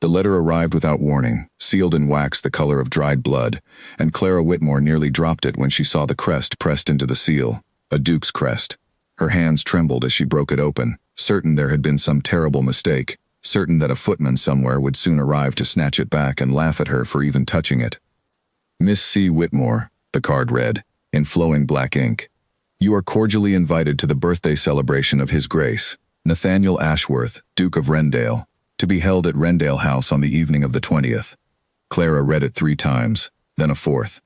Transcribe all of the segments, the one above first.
The letter arrived without warning, sealed in wax the color of dried blood, and Clara Whitmore nearly dropped it when she saw the crest pressed into the seal, a duke's crest. Her hands trembled as she broke it open, certain there had been some terrible mistake, certain that a footman somewhere would soon arrive to snatch it back and laugh at her for even touching it. Miss C. Whitmore, the card read, in flowing black ink. You are cordially invited to the birthday celebration of His Grace, Nathaniel Ashworth, Duke of Rendale, to be held at Rendale House on the evening of the 20th. Clara read it 3 times, then a 4th.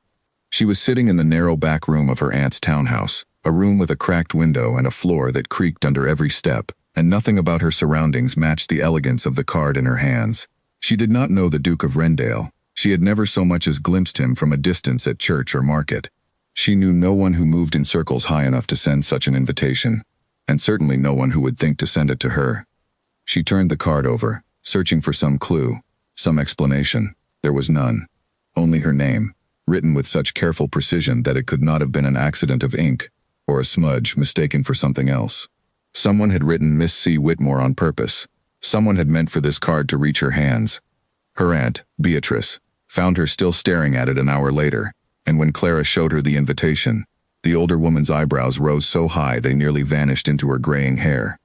She was sitting in the narrow back room of her aunt's townhouse, a room with a cracked window and a floor that creaked under every step, and nothing about her surroundings matched the elegance of the card in her hands. She did not know the Duke of Rendale. She had never so much as glimpsed him from a distance at church or market. She knew no one who moved in circles high enough to send such an invitation, and certainly no one who would think to send it to her. She turned the card over, searching for some clue, some explanation. There was none. Only her name, written with such careful precision that it could not have been an accident of ink, or a smudge mistaken for something else. Someone had written Miss C. Whitmore on purpose. Someone had meant for this card to reach her hands. Her aunt, Beatrice, found her still staring at it an hour later, and when Clara showed her the invitation, the older woman's eyebrows rose so high they nearly vanished into her graying hair.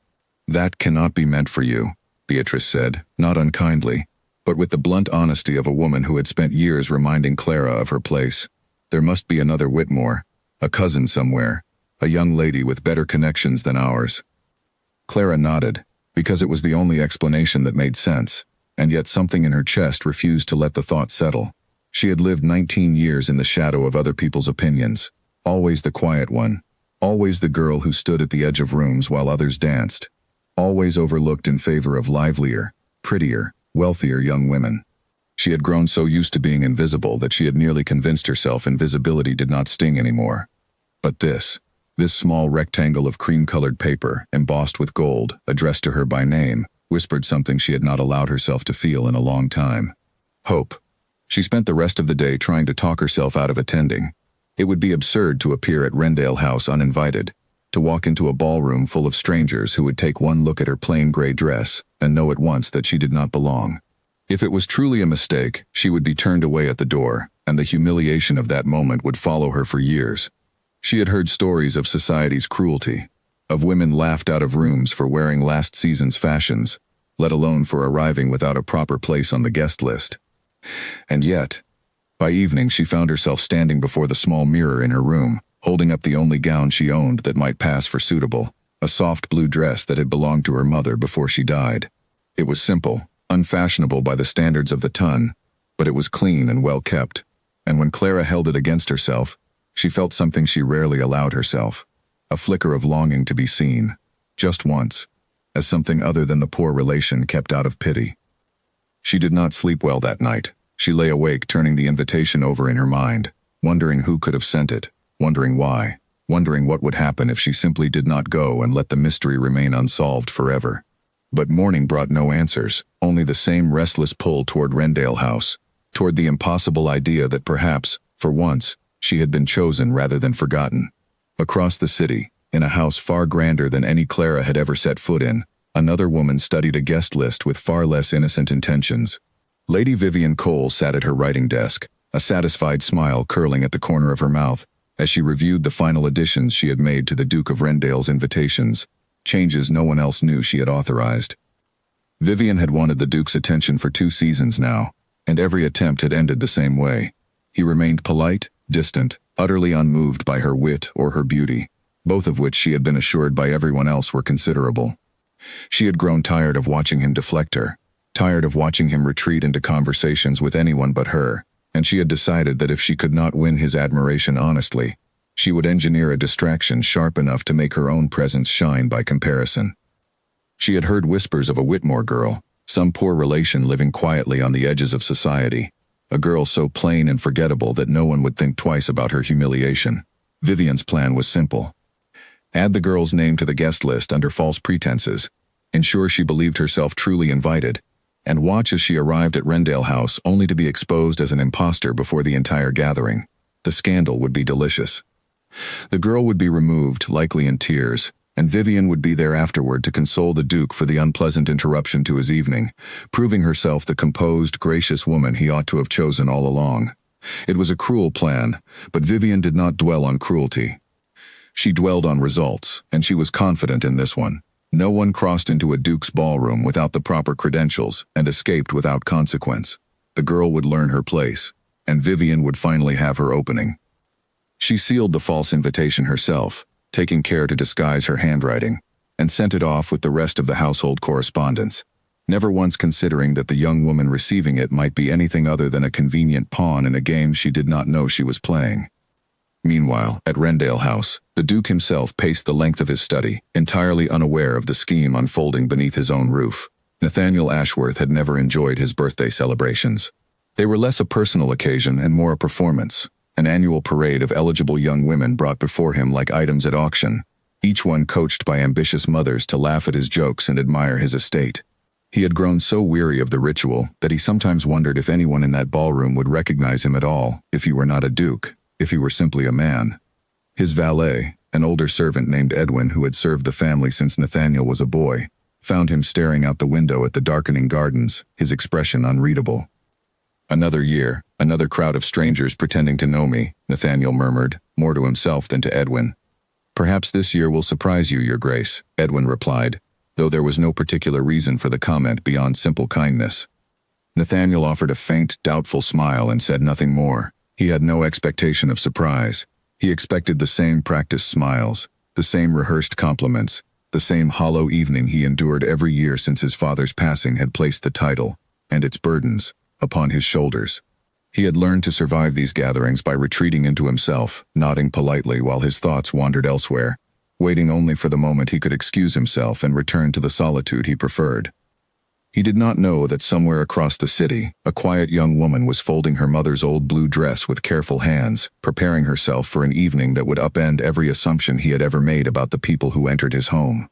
That cannot be meant for you, Beatrice said, not unkindly, but with the blunt honesty of a woman who had spent years reminding Clara of her place. There must be another Whitmore, a cousin somewhere, a young lady with better connections than ours. Clara nodded, because it was the only explanation that made sense, and yet something in her chest refused to let the thought settle. She had lived 19 years in the shadow of other people's opinions, always the quiet one, always the girl who stood at the edge of rooms while others danced, always overlooked in favor of livelier, prettier, wealthier young women. She had grown so used to being invisible that she had nearly convinced herself invisibility did not sting anymore. But this small rectangle of cream-colored paper, embossed with gold, addressed to her by name, whispered something she had not allowed herself to feel in a long time. Hope. She spent the rest of the day trying to talk herself out of attending. It would be absurd to appear at Rendale House uninvited, to walk into a ballroom full of strangers who would take one look at her plain gray dress and know at once that she did not belong. If it was truly a mistake, she would be turned away at the door, and the humiliation of that moment would follow her for years. She had heard stories of society's cruelty, of women laughed out of rooms for wearing last season's fashions, let alone for arriving without a proper place on the guest list. And yet, by evening she found herself standing before the small mirror in her room, holding up the only gown she owned that might pass for suitable, a soft blue dress that had belonged to her mother before she died. It was simple, unfashionable by the standards of the ton, but it was clean and well kept, and when Clara held it against herself, she felt something she rarely allowed herself, a flicker of longing to be seen, just once, as something other than the poor relation kept out of pity. She did not sleep well that night. She lay awake turning the invitation over in her mind, wondering who could have sent it, wondering why, wondering what would happen if she simply did not go and let the mystery remain unsolved forever. But morning brought no answers, only the same restless pull toward Rendale House, toward the impossible idea that perhaps, for once, she had been chosen rather than forgotten. Across the city, in a house far grander than any Clara had ever set foot in, another woman studied a guest list with far less innocent intentions. Lady Vivian Cole sat at her writing desk, a satisfied smile curling at the corner of her mouth, as she reviewed the final additions she had made to the Duke of Rendale's invitations, changes no one else knew she had authorized. Vivian had wanted the Duke's attention for 2 seasons now, and every attempt had ended the same way. He remained polite, distant, utterly unmoved by her wit or her beauty, both of which she had been assured by everyone else were considerable. She had grown tired of watching him deflect her, tired of watching him retreat into conversations with anyone but her, and she had decided that if she could not win his admiration honestly, she would engineer a distraction sharp enough to make her own presence shine by comparison. She had heard whispers of a Whitmore girl, some poor relation living quietly on the edges of society, a girl so plain and forgettable that no one would think twice about her humiliation. Vivian's plan was simple. Add the girl's name to the guest list under false pretenses, ensure she believed herself truly invited, and watch as she arrived at Rendale House only to be exposed as an imposter before the entire gathering. The scandal would be delicious. The girl would be removed, likely in tears, and Vivian would be there afterward to console the Duke for the unpleasant interruption to his evening, proving herself the composed, gracious woman he ought to have chosen all along. It was a cruel plan, but Vivian did not dwell on cruelty. She dwelled on results, and she was confident in this one. No one crossed into a Duke's ballroom without the proper credentials and escaped without consequence. The girl would learn her place, and Vivian would finally have her opening. She sealed the false invitation herself, taking care to disguise her handwriting, and sent it off with the rest of the household correspondence, never once considering that the young woman receiving it might be anything other than a convenient pawn in a game she did not know she was playing. Meanwhile, at Wrendale House, the Duke himself paced the length of his study, entirely unaware of the scheme unfolding beneath his own roof. Nathaniel Ashworth had never enjoyed his birthday celebrations. They were less a personal occasion and more a performance, an annual parade of eligible young women brought before him like items at auction, each one coached by ambitious mothers to laugh at his jokes and admire his estate. He had grown so weary of the ritual that he sometimes wondered if anyone in that ballroom would recognize him at all, if he were not a duke, if he were simply a man. His valet, an older servant named Edwin who had served the family since Nathaniel was a boy, found him staring out the window at the darkening gardens, his expression unreadable. "Another year, another crowd of strangers pretending to know me," Nathaniel murmured, more to himself than to Edwin. "Perhaps this year will surprise you, Your Grace," Edwin replied, though there was no particular reason for the comment beyond simple kindness. Nathaniel offered a faint, doubtful smile and said nothing more. He had no expectation of surprise. He expected the same practiced smiles, the same rehearsed compliments, the same hollow evening he endured every year since his father's passing had placed the title, and its burdens, upon his shoulders. He had learned to survive these gatherings by retreating into himself, nodding politely while his thoughts wandered elsewhere, waiting only for the moment he could excuse himself and return to the solitude he preferred. He did not know that somewhere across the city, a quiet young woman was folding her mother's old blue dress with careful hands, preparing herself for an evening that would upend every assumption he had ever made about the people who entered his home.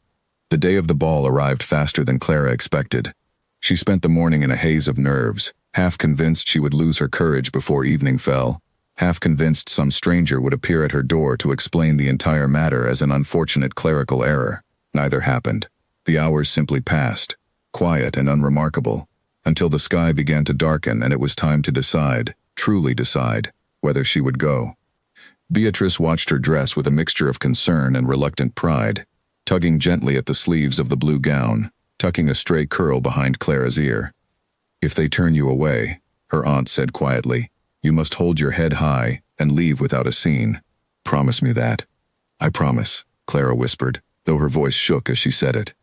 The day of the ball arrived faster than Clara expected. She spent the morning in a haze of nerves, half convinced she would lose her courage before evening fell, half convinced some stranger would appear at her door to explain the entire matter as an unfortunate clerical error. Neither happened. The hours simply passed, quiet and unremarkable, until the sky began to darken and it was time to decide, truly decide, whether she would go. Beatrice watched her dress with a mixture of concern and reluctant pride, tugging gently at the sleeves of the blue gown, tucking a stray curl behind Clara's ear. "If they turn you away," her aunt said quietly, "you must hold your head high and leave without a scene. Promise me that." "I promise," Clara whispered, though her voice shook as she said it.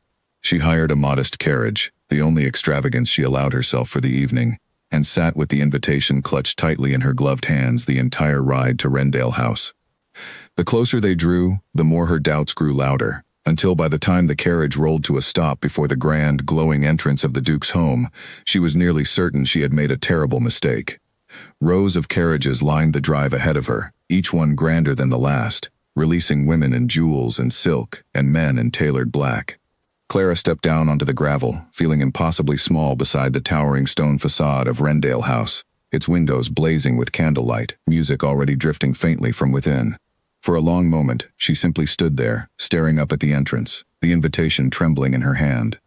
She hired a modest carriage, the only extravagance she allowed herself for the evening, and sat with the invitation clutched tightly in her gloved hands the entire ride to Wrendale House. The closer they drew, the more her doubts grew louder, until by the time the carriage rolled to a stop before the grand, glowing entrance of the Duke's home, she was nearly certain she had made a terrible mistake. Rows of carriages lined the drive ahead of her, each one grander than the last, releasing women in jewels and silk and men in tailored black. Clara stepped down onto the gravel, feeling impossibly small beside the towering stone facade of Wrendale House, its windows blazing with candlelight, music already drifting faintly from within. For a long moment, she simply stood there, staring up at the entrance, the invitation trembling in her hand.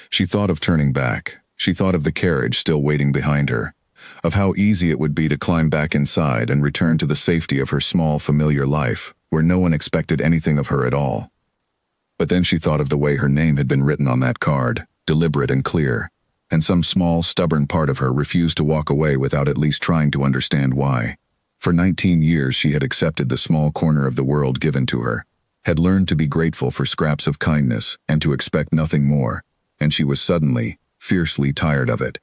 She thought of turning back. She thought of the carriage still waiting behind her, of how easy it would be to climb back inside and return to the safety of her small, familiar life, where no one expected anything of her at all. But then she thought of the way her name had been written on that card, deliberate and clear, and some small, stubborn part of her refused to walk away without at least trying to understand why. For 19 years she had accepted the small corner of the world given to her, had learned to be grateful for scraps of kindness and to expect nothing more, and she was suddenly, fiercely tired of it.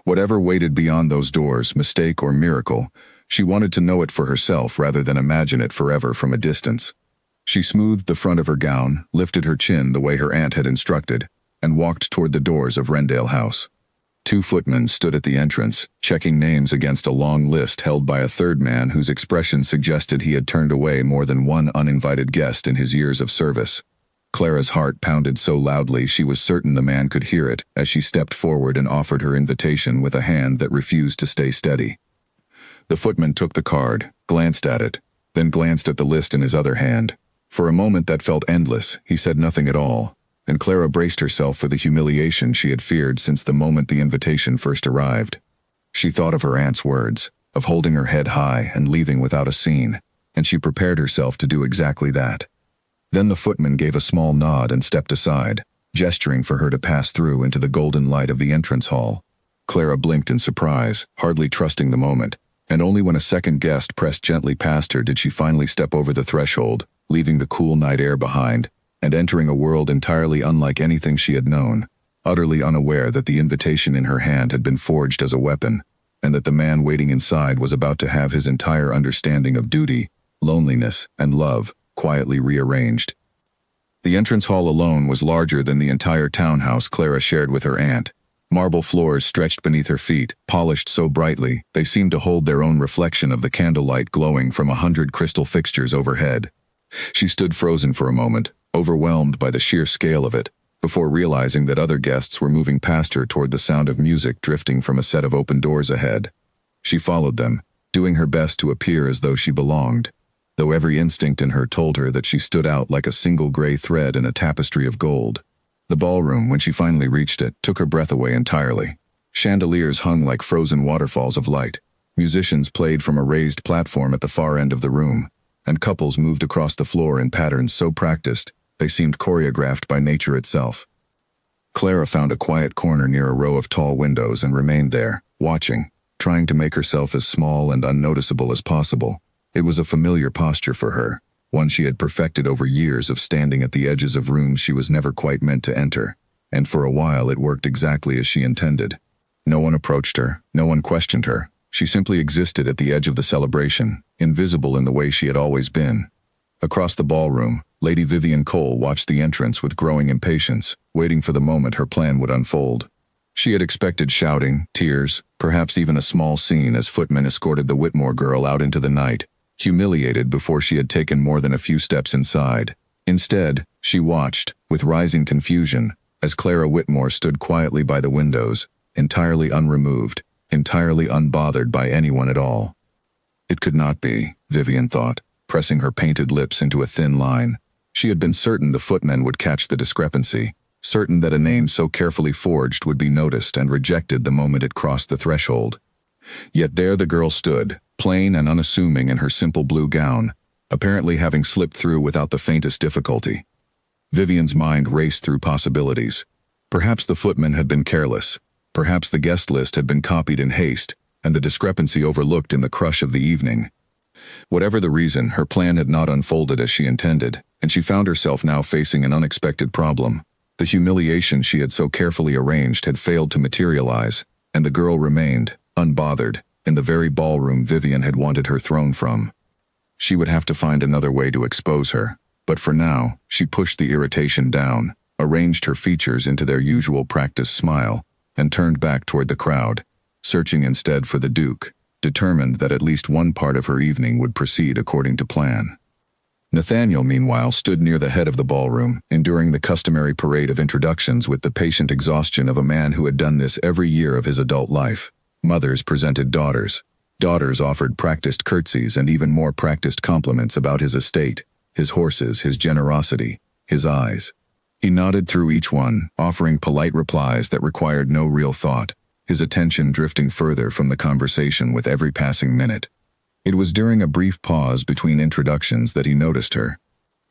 Whatever waited beyond those doors, mistake or miracle, she wanted to know it for herself rather than imagine it forever from a distance. She smoothed the front of her gown, lifted her chin the way her aunt had instructed, and walked toward the doors of Wrendale House. 2 footmen stood at the entrance, checking names against a long list held by a third man whose expression suggested he had turned away more than one uninvited guest in his years of service. Clara's heart pounded so loudly she was certain the man could hear it as she stepped forward and offered her invitation with a hand that refused to stay steady. The footman took the card, glanced at it, then glanced at the list in his other hand. For a moment that felt endless. He said nothing at all, and Clara braced herself for the humiliation she had feared since the moment the invitation first arrived. She thought of her aunt's words, of holding her head high and leaving without a scene, and she prepared herself to do exactly that. Then the footman gave a small nod and stepped aside, gesturing for her to pass through into the golden light of the entrance hall. Clara blinked in surprise, hardly trusting the moment, and only when a second guest pressed gently past her did she finally step over the threshold, leaving the cool night air behind, and entering a world entirely unlike anything she had known, utterly unaware that the invitation in her hand had been forged as a weapon, and that the man waiting inside was about to have his entire understanding of duty, loneliness, and love quietly rearranged. The entrance hall alone was larger than the entire townhouse Clara shared with her aunt. Marble floors stretched beneath her feet, polished so brightly they seemed to hold their own reflection of the candlelight glowing from 100 crystal fixtures overhead. She stood frozen for a moment, overwhelmed by the sheer scale of it, before realizing that other guests were moving past her toward the sound of music drifting from a set of open doors ahead. She followed them, doing her best to appear as though she belonged, though every instinct in her told her that she stood out like a single gray thread in a tapestry of gold. The ballroom, when she finally reached it, took her breath away entirely. Chandeliers hung like frozen waterfalls of light. Musicians played from a raised platform at the far end of the room, and couples moved across the floor in patterns so practiced they seemed choreographed by nature itself. Clara found a quiet corner near a row of tall windows and remained there, watching, trying to make herself as small and unnoticeable as possible. It was a familiar posture for her, one she had perfected over years of standing at the edges of rooms she was never quite meant to enter, and for a while it worked exactly as she intended. No one approached her, no one questioned her. She simply existed at the edge of the celebration, invisible in the way she had always been. Across the ballroom, Lady Vivian Cole watched the entrance with growing impatience, waiting for the moment her plan would unfold. She had expected shouting, tears, perhaps even a small scene as footmen escorted the Whitmore girl out into the night, humiliated before she had taken more than a few steps inside. Instead, she watched, with rising confusion, as Clara Whitmore stood quietly by the windows, entirely unremoved, entirely unbothered by anyone at all. It could not be, Vivian thought, pressing her painted lips into a thin line. She had been certain the footmen would catch the discrepancy, certain that a name so carefully forged would be noticed and rejected the moment it crossed the threshold. Yet there the girl stood, plain and unassuming in her simple blue gown, apparently having slipped through without the faintest difficulty. Vivian's mind raced through possibilities. Perhaps the footman had been careless. Perhaps the guest list had been copied in haste, and the discrepancy overlooked in the crush of the evening. Whatever the reason, her plan had not unfolded as she intended, and she found herself now facing an unexpected problem. The humiliation she had so carefully arranged had failed to materialize, and the girl remained, unbothered, in the very ballroom Vivian had wanted her thrown from. She would have to find another way to expose her, but for now, she pushed the irritation down, arranged her features into their usual practiced smile, and turned back toward the crowd, searching instead for the Duke, determined that at least one part of her evening would proceed according to plan. Nathaniel, meanwhile, stood near the head of the ballroom, enduring the customary parade of introductions with the patient exhaustion of a man who had done this every year of his adult life. Mothers presented daughters. Daughters offered practiced curtsies and even more practiced compliments about his estate, his horses, his generosity, his eyes. He nodded through each one, offering polite replies that required no real thought, his attention drifting further from the conversation with every passing minute. It was during a brief pause between introductions that he noticed her,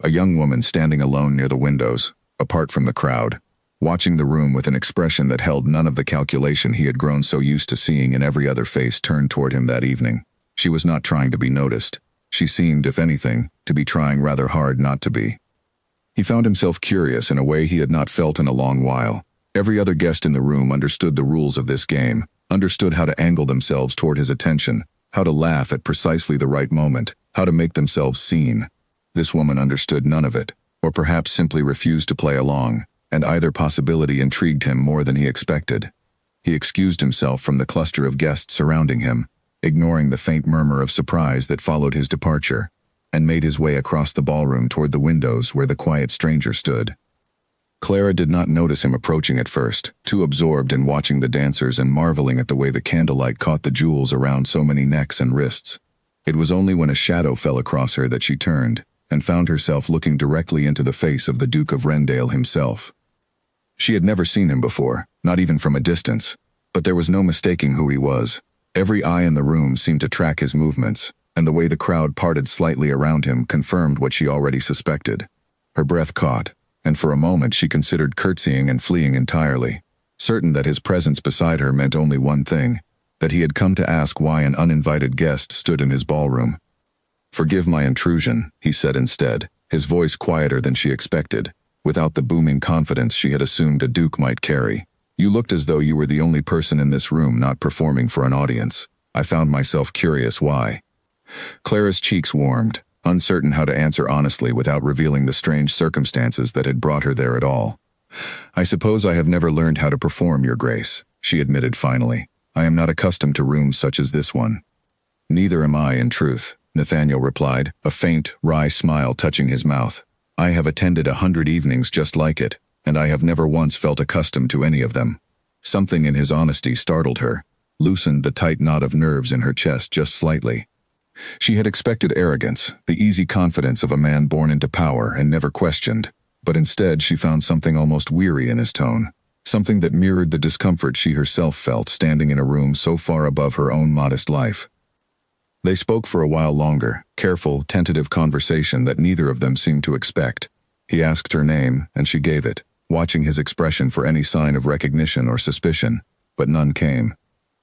a young woman standing alone near the windows, apart from the crowd, watching the room with an expression that held none of the calculation he had grown so used to seeing in every other face turned toward him that evening. She was not trying to be noticed. She seemed, if anything, to be trying rather hard not to be. He found himself curious in a way he had not felt in a long while. Every other guest in the room understood the rules of this game, understood how to angle themselves toward his attention, how to laugh at precisely the right moment, how to make themselves seen. This woman understood none of it, or perhaps simply refused to play along, and either possibility intrigued him more than he expected. He excused himself from the cluster of guests surrounding him, ignoring the faint murmur of surprise that followed his departure, and made his way across the ballroom toward the windows where the quiet stranger stood. Clara did not notice him approaching at first, too absorbed in watching the dancers and marveling at the way the candlelight caught the jewels around so many necks and wrists. It was only when a shadow fell across her that she turned, and found herself looking directly into the face of the Duke of Rendale himself. She had never seen him before, not even from a distance, but there was no mistaking who he was. Every eye in the room seemed to track his movements, and the way the crowd parted slightly around him confirmed what she already suspected. Her breath caught, and for a moment she considered curtsying and fleeing entirely, certain that his presence beside her meant only one thing, that he had come to ask why an uninvited guest stood in his ballroom. "Forgive my intrusion," he said instead, his voice quieter than she expected, without the booming confidence she had assumed a duke might carry. "You looked as though you were the only person in this room not performing for an audience. I found myself curious why." Clara's cheeks warmed, uncertain how to answer honestly without revealing the strange circumstances that had brought her there at all. "I suppose I have never learned how to perform, Your Grace," she admitted finally. "I am not accustomed to rooms such as this one." "Neither am I, in truth," Nathaniel replied, a faint, wry smile touching his mouth. "I have attended 100 evenings just like it, and I have never once felt accustomed to any of them." Something in his honesty startled her, loosened the tight knot of nerves in her chest just slightly. She had expected arrogance, the easy confidence of a man born into power and never questioned, but instead she found something almost weary in his tone, something that mirrored the discomfort she herself felt standing in a room so far above her own modest life. They spoke for a while longer, careful, tentative conversation that neither of them seemed to expect. He asked her name, and she gave it, watching his expression for any sign of recognition or suspicion, but none came.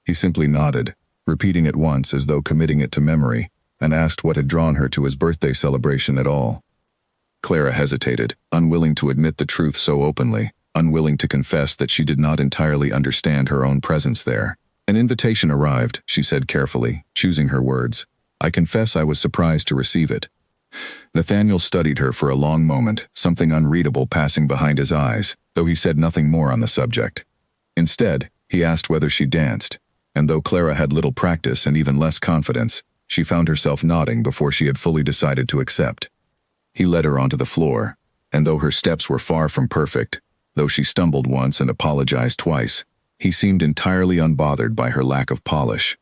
He simply nodded, repeating it once as though committing it to memory, and asked what had drawn her to his birthday celebration at all. Clara hesitated, unwilling to admit the truth so openly, unwilling to confess that she did not entirely understand her own presence there. "An invitation arrived," she said carefully, choosing her words. "I confess I was surprised to receive it." Nathaniel studied her for a long moment, something unreadable passing behind his eyes, though he said nothing more on the subject. Instead, he asked whether she danced, and though Clara had little practice and even less confidence, she found herself nodding before she had fully decided to accept. He led her onto the floor, and though her steps were far from perfect, though she stumbled once and apologized twice, he seemed entirely unbothered by her lack of polish.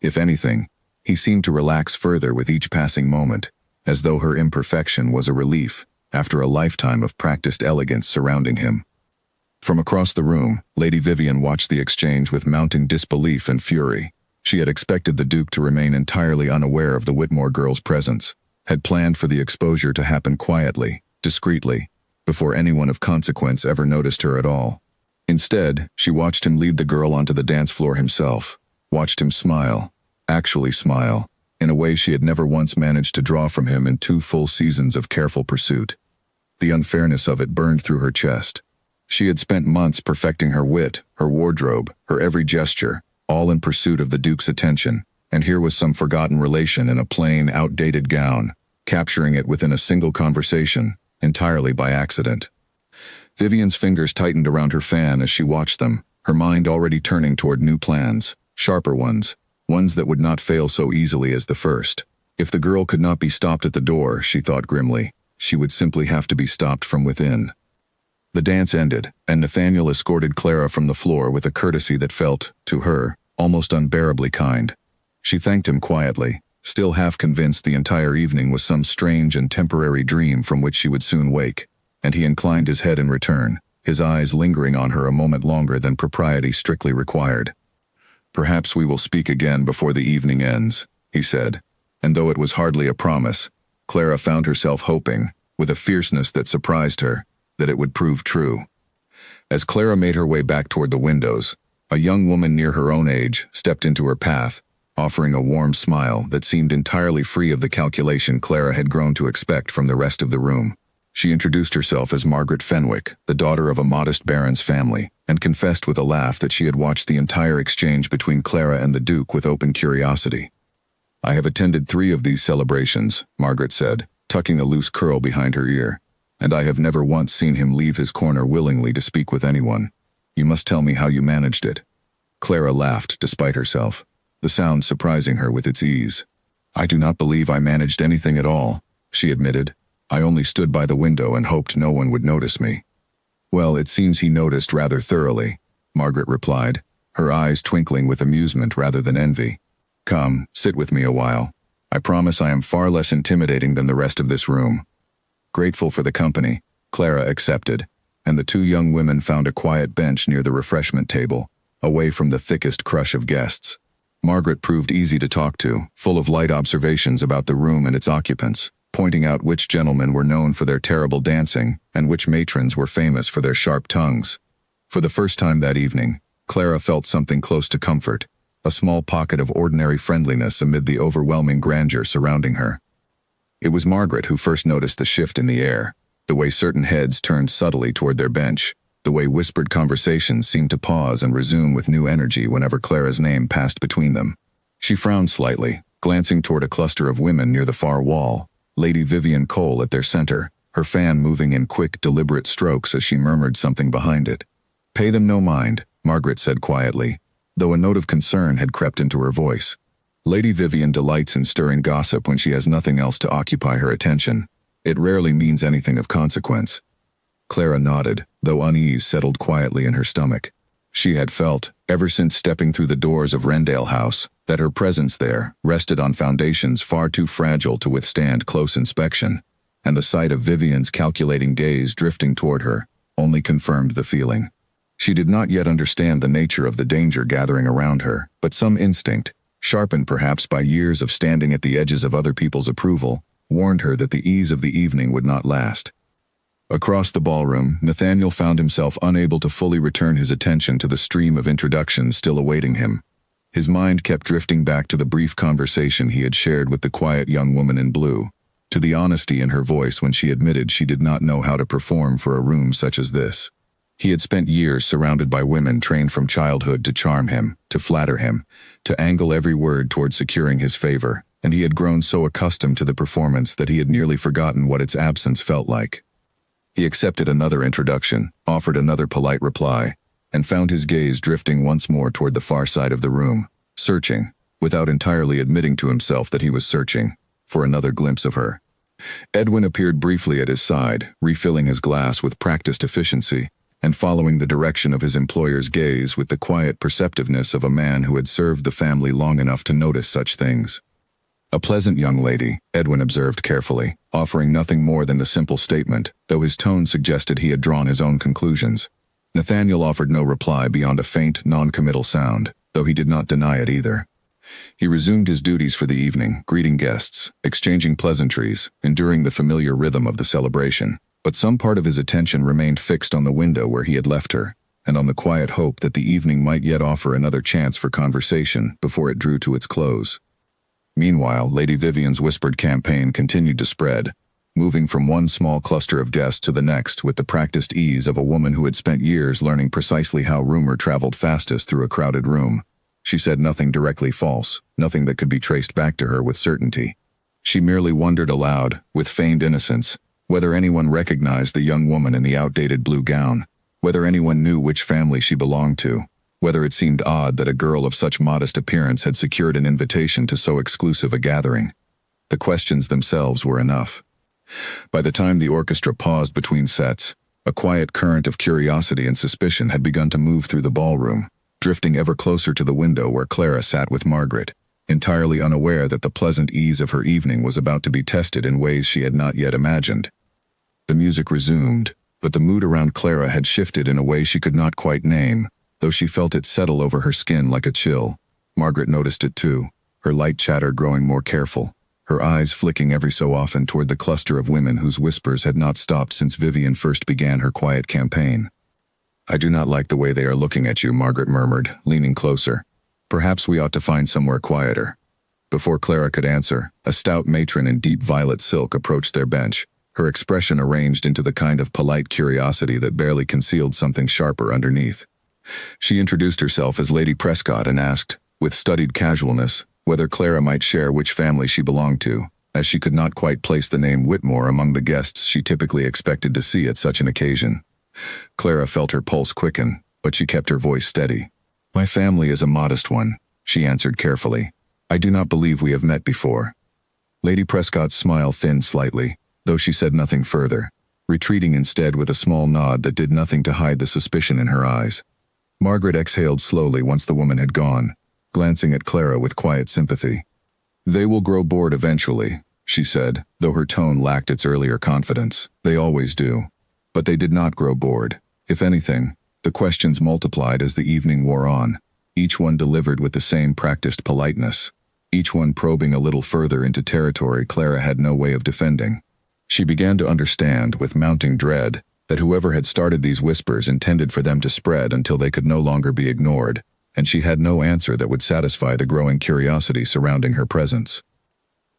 If anything, he seemed to relax further with each passing moment, as though her imperfection was a relief after a lifetime of practiced elegance surrounding him. From across the room, Lady Vivian watched the exchange with mounting disbelief and fury. She had expected the Duke to remain entirely unaware of the Whitmore girl's presence, had planned for the exposure to happen quietly, discreetly, before anyone of consequence ever noticed her at all. Instead, she watched him lead the girl onto the dance floor himself, watched him smile, actually smile, in a way she had never once managed to draw from him in 2 full seasons of careful pursuit. The unfairness of it burned through her chest. She had spent months perfecting her wit, her wardrobe, her every gesture, all in pursuit of the Duke's attention, and here was some forgotten relation in a plain, outdated gown, capturing it within a single conversation, entirely by accident. Vivian's fingers tightened around her fan as she watched them, her mind already turning toward new plans, sharper ones that would not fail so easily as the first. If the girl could not be stopped at the door, she thought grimly, she would simply have to be stopped from within. The dance ended, and Nathaniel escorted Clara from the floor with a courtesy that felt, to her, almost unbearably kind. She thanked him quietly, still half convinced the entire evening was some strange and temporary dream from which she would soon wake, and he inclined his head in return, his eyes lingering on her a moment longer than propriety strictly required. "Perhaps we will speak again before the evening ends," he said, and though it was hardly a promise, Clara found herself hoping, with a fierceness that surprised her, that it would prove true. As Clara made her way back toward the windows, a young woman near her own age stepped into her path, offering a warm smile that seemed entirely free of the calculation Clara had grown to expect from the rest of the room. She introduced herself as Margaret Fenwick, the daughter of a modest baron's family, and confessed with a laugh that she had watched the entire exchange between Clara and the Duke with open curiosity. "I have attended 3 of these celebrations," Margaret said, tucking a loose curl behind her ear, "and I have never once seen him leave his corner willingly to speak with anyone. You must tell me how you managed it." Clara laughed despite herself, the sound surprising her with its ease. "I do not believe I managed anything at all," she admitted. "I only stood by the window and hoped no one would notice me." "Well, it seems he noticed rather thoroughly," Margaret replied, her eyes twinkling with amusement rather than envy. "Come, sit with me a while. I promise I am far less intimidating than the rest of this room." Grateful for the company, Clara accepted, and the two young women found a quiet bench near the refreshment table, away from the thickest crush of guests. Margaret proved easy to talk to, full of light observations about the room and its occupants, pointing out which gentlemen were known for their terrible dancing and which matrons were famous for their sharp tongues. For the first time that evening, Clara felt something close to comfort, a small pocket of ordinary friendliness amid the overwhelming grandeur surrounding her. It was Margaret who first noticed the shift in the air, the way certain heads turned subtly toward their bench, the way whispered conversations seemed to pause and resume with new energy whenever Clara's name passed between them. She frowned slightly, glancing toward a cluster of women near the far wall, Lady Vivian Cole at their center, her fan moving in quick, deliberate strokes as she murmured something behind it. "Pay them no mind," Margaret said quietly, though a note of concern had crept into her voice. Lady Vivian delights in stirring gossip when she has nothing else to occupy her attention. It rarely means anything of consequence. Clara nodded, though unease settled quietly in her stomach. She had felt, ever since stepping through the doors of Rendale House, that her presence there rested on foundations far too fragile to withstand close inspection, and the sight of Vivian's calculating gaze drifting toward her only confirmed the feeling. She did not yet understand the nature of the danger gathering around her, but some instinct, sharpened perhaps by years of standing at the edges of other people's approval, warned her that the ease of the evening would not last. Across the ballroom, Nathaniel found himself unable to fully return his attention to the stream of introductions still awaiting him. His mind kept drifting back to the brief conversation he had shared with the quiet young woman in blue, to the honesty in her voice when she admitted she did not know how to perform for a room such as this. He had spent years surrounded by women trained from childhood to charm him, to flatter him, to angle every word toward securing his favor, and he had grown so accustomed to the performance that he had nearly forgotten what its absence felt like. He accepted another introduction, offered another polite reply, and found his gaze drifting once more toward the far side of the room, searching, without entirely admitting to himself that he was searching, for another glimpse of her. Edwin appeared briefly at his side, refilling his glass with practiced efficiency, and following the direction of his employer's gaze with the quiet perceptiveness of a man who had served the family long enough to notice such things. "A pleasant young lady," Edwin observed carefully, offering nothing more than the simple statement, though his tone suggested he had drawn his own conclusions. Nathaniel offered no reply beyond a faint, non-committal sound, though he did not deny it either. He resumed his duties for the evening, greeting guests, exchanging pleasantries, enduring the familiar rhythm of the celebration, but some part of his attention remained fixed on the window where he had left her, and on the quiet hope that the evening might yet offer another chance for conversation before it drew to its close. Meanwhile, Lady Vivian's whispered campaign continued to spread, moving from one small cluster of guests to the next with the practiced ease of a woman who had spent years learning precisely how rumor traveled fastest through a crowded room. She said nothing directly false, nothing that could be traced back to her with certainty. She merely wondered aloud, with feigned innocence, whether anyone recognized the young woman in the outdated blue gown, whether anyone knew which family she belonged to, whether it seemed odd that a girl of such modest appearance had secured an invitation to so exclusive a gathering. The questions themselves were enough. By the time the orchestra paused between sets, a quiet current of curiosity and suspicion had begun to move through the ballroom, drifting ever closer to the window where Clara sat with Margaret, entirely unaware that the pleasant ease of her evening was about to be tested in ways she had not yet imagined. The music resumed, but the mood around Clara had shifted in a way she could not quite name, though she felt it settle over her skin like a chill. Margaret noticed it too, her light chatter growing more careful, her eyes flicking every so often toward the cluster of women whose whispers had not stopped since Vivian first began her quiet campaign. "I do not like the way they are looking at you," Margaret murmured, leaning closer. "Perhaps we ought to find somewhere quieter." Before Clara could answer, a stout matron in deep violet silk approached their bench, her expression arranged into the kind of polite curiosity that barely concealed something sharper underneath. She introduced herself as Lady Prescott and asked, with studied casualness, whether Clara might share which family she belonged to, as she could not quite place the name Whitmore among the guests she typically expected to see at such an occasion. Clara felt her pulse quicken, but she kept her voice steady. "My family is a modest one," she answered carefully. "I do not believe we have met before." Lady Prescott's smile thinned slightly, though she said nothing further, retreating instead with a small nod that did nothing to hide the suspicion in her eyes. Margaret exhaled slowly once the woman had gone, glancing at Clara with quiet sympathy. They will grow bored eventually, she said, though her tone lacked its earlier confidence. They always do. But they did not grow bored. If anything, the questions multiplied as the evening wore on, each one delivered with the same practiced politeness, each one probing a little further into territory Clara had no way of defending. She began to understand, with mounting dread, that whoever had started these whispers intended for them to spread until they could no longer be ignored, and she had no answer that would satisfy the growing curiosity surrounding her presence.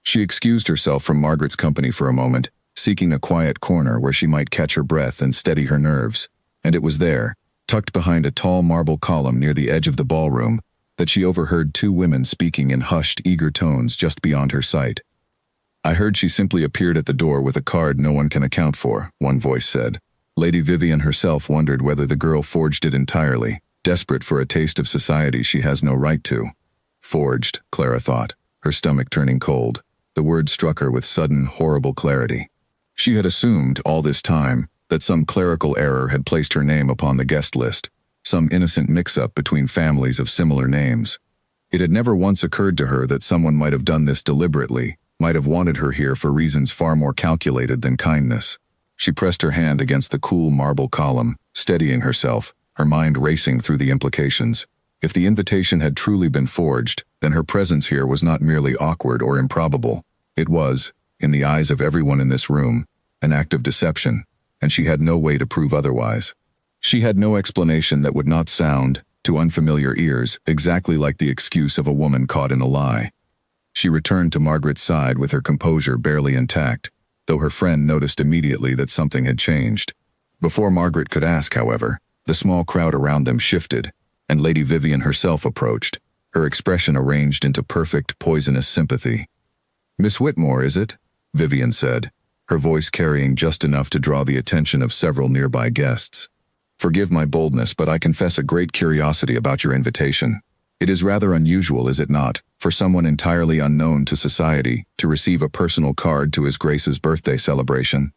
She excused herself from Margaret's company for a moment, seeking a quiet corner where she might catch her breath and steady her nerves, and it was there, tucked behind a tall marble column near the edge of the ballroom, that she overheard two women speaking in hushed, eager tones just beyond her sight. "I heard she simply appeared at the door with a card no one can account for," one voice said. Lady Vivian herself wondered whether the girl forged it entirely, desperate for a taste of society she has no right to. Forged, Clara thought, her stomach turning cold. The word struck her with sudden, horrible clarity. She had assumed, all this time, that some clerical error had placed her name upon the guest list, some innocent mix-up between families of similar names. It had never once occurred to her that someone might have done this deliberately, might have wanted her here for reasons far more calculated than kindness. She pressed her hand against the cool marble column, steadying herself, her mind racing through the implications. If the invitation had truly been forged, then her presence here was not merely awkward or improbable. It was, in the eyes of everyone in this room, an act of deception, and she had no way to prove otherwise. She had no explanation that would not sound, to unfamiliar ears, exactly like the excuse of a woman caught in a lie. She returned to Margaret's side with her composure barely intact, though her friend noticed immediately that something had changed. Before Margaret could ask, however, the small crowd around them shifted, and Lady Vivian herself approached, her expression arranged into perfect, poisonous sympathy. "Miss Whitmore, is it?" Vivian said, her voice carrying just enough to draw the attention of several nearby guests. "Forgive my boldness, but I confess a great curiosity about your invitation. It is rather unusual, is it not, for someone entirely unknown to society to receive a personal card to His Grace's birthday celebration?"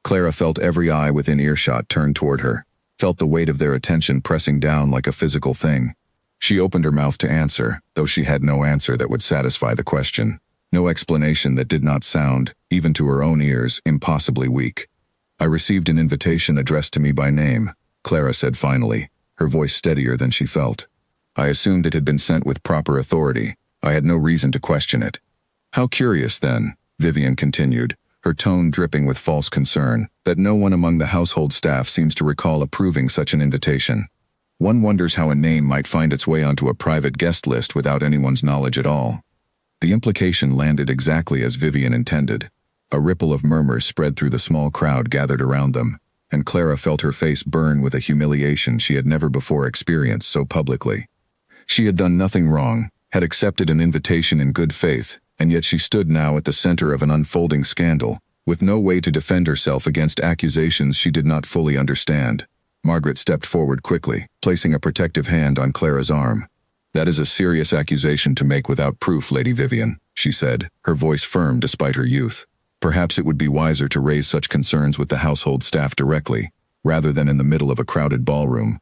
Clara felt every eye within earshot turned toward her, felt the weight of their attention pressing down like a physical thing. She opened her mouth to answer, though she had no answer that would satisfy the question, no explanation that did not sound, even to her own ears, impossibly weak. "I received an invitation addressed to me by name," Clara said finally, her voice steadier than she felt. "I assumed it had been sent with proper authority. I had no reason to question it." "How curious, then," Vivian continued, her tone dripping with false concern, "that no one among the household staff seems to recall approving such an invitation. One wonders how a name might find its way onto a private guest list without anyone's knowledge at all." The implication landed exactly as Vivian intended. A ripple of murmurs spread through the small crowd gathered around them, and Clara felt her face burn with a humiliation she had never before experienced so publicly. She had done nothing wrong, had accepted an invitation in good faith, and yet she stood now at the center of an unfolding scandal, with no way to defend herself against accusations she did not fully understand. Margaret stepped forward quickly, placing a protective hand on Clara's arm. "That is a serious accusation to make without proof, Lady Vivian," she said, her voice firm despite her youth. "Perhaps it would be wiser to raise such concerns with the household staff directly, rather than in the middle of a crowded ballroom."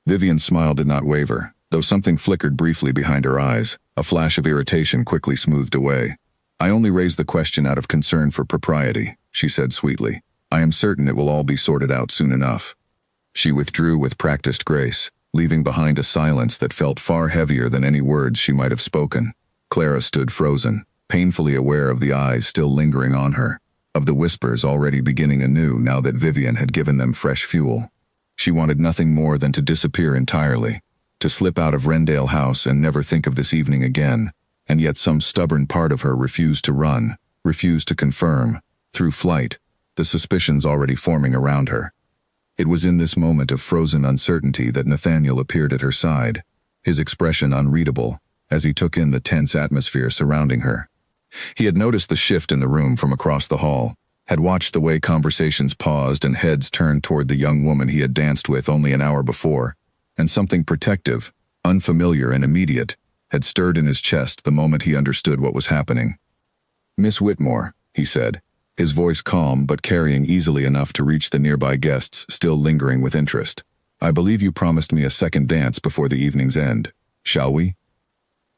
Vivian's smile did not waver, though something flickered briefly behind her eyes. A flash of irritation quickly smoothed away. "I only raised the question out of concern for propriety," she said sweetly. "I am certain it will all be sorted out soon enough." She withdrew with practiced grace, leaving behind a silence that felt far heavier than any words she might have spoken. Clara stood frozen, painfully aware of the eyes still lingering on her, of the whispers already beginning anew now that Vivian had given them fresh fuel. She wanted nothing more than to disappear entirely, to slip out of Rendale House and never think of this evening again, and yet some stubborn part of her refused to run, refused to confirm, through flight, the suspicions already forming around her. It was in this moment of frozen uncertainty that Nathaniel appeared at her side, his expression unreadable, as he took in the tense atmosphere surrounding her. He had noticed the shift in the room from across the hall, had watched the way conversations paused and heads turned toward the young woman he had danced with only an hour before, and something protective, unfamiliar and immediate, had stirred in his chest the moment he understood what was happening. "Miss Whitmore," he said, his voice calm but carrying easily enough to reach the nearby guests still lingering with interest. "I believe you promised me a second dance before the evening's end. Shall we?"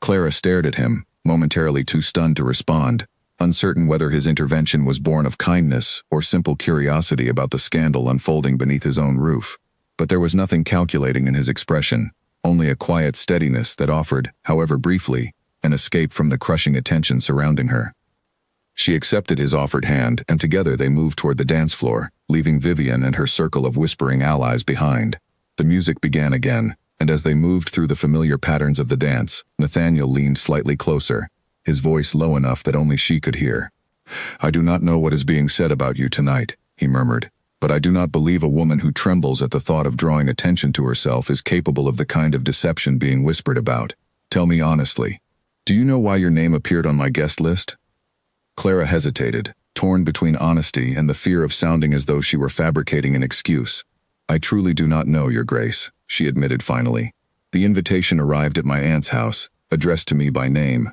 Clara stared at him, momentarily too stunned to respond, uncertain whether his intervention was born of kindness or simple curiosity about the scandal unfolding beneath his own roof. But there was nothing calculating in his expression, only a quiet steadiness that offered, however briefly, an escape from the crushing attention surrounding her. She accepted his offered hand, and together they moved toward the dance floor, leaving Vivian and her circle of whispering allies behind. The music began again, and as they moved through the familiar patterns of the dance, Nathaniel leaned slightly closer, his voice low enough that only she could hear. "I do not know what is being said about you tonight," he murmured, "but I do not believe a woman who trembles at the thought of drawing attention to herself is capable of the kind of deception being whispered about. Tell me honestly, do you know why your name appeared on my guest list?" Clara hesitated, torn between honesty and the fear of sounding as though she were fabricating an excuse. "I truly do not know, Your Grace," she admitted finally. "The invitation arrived at my aunt's house, addressed to me by name.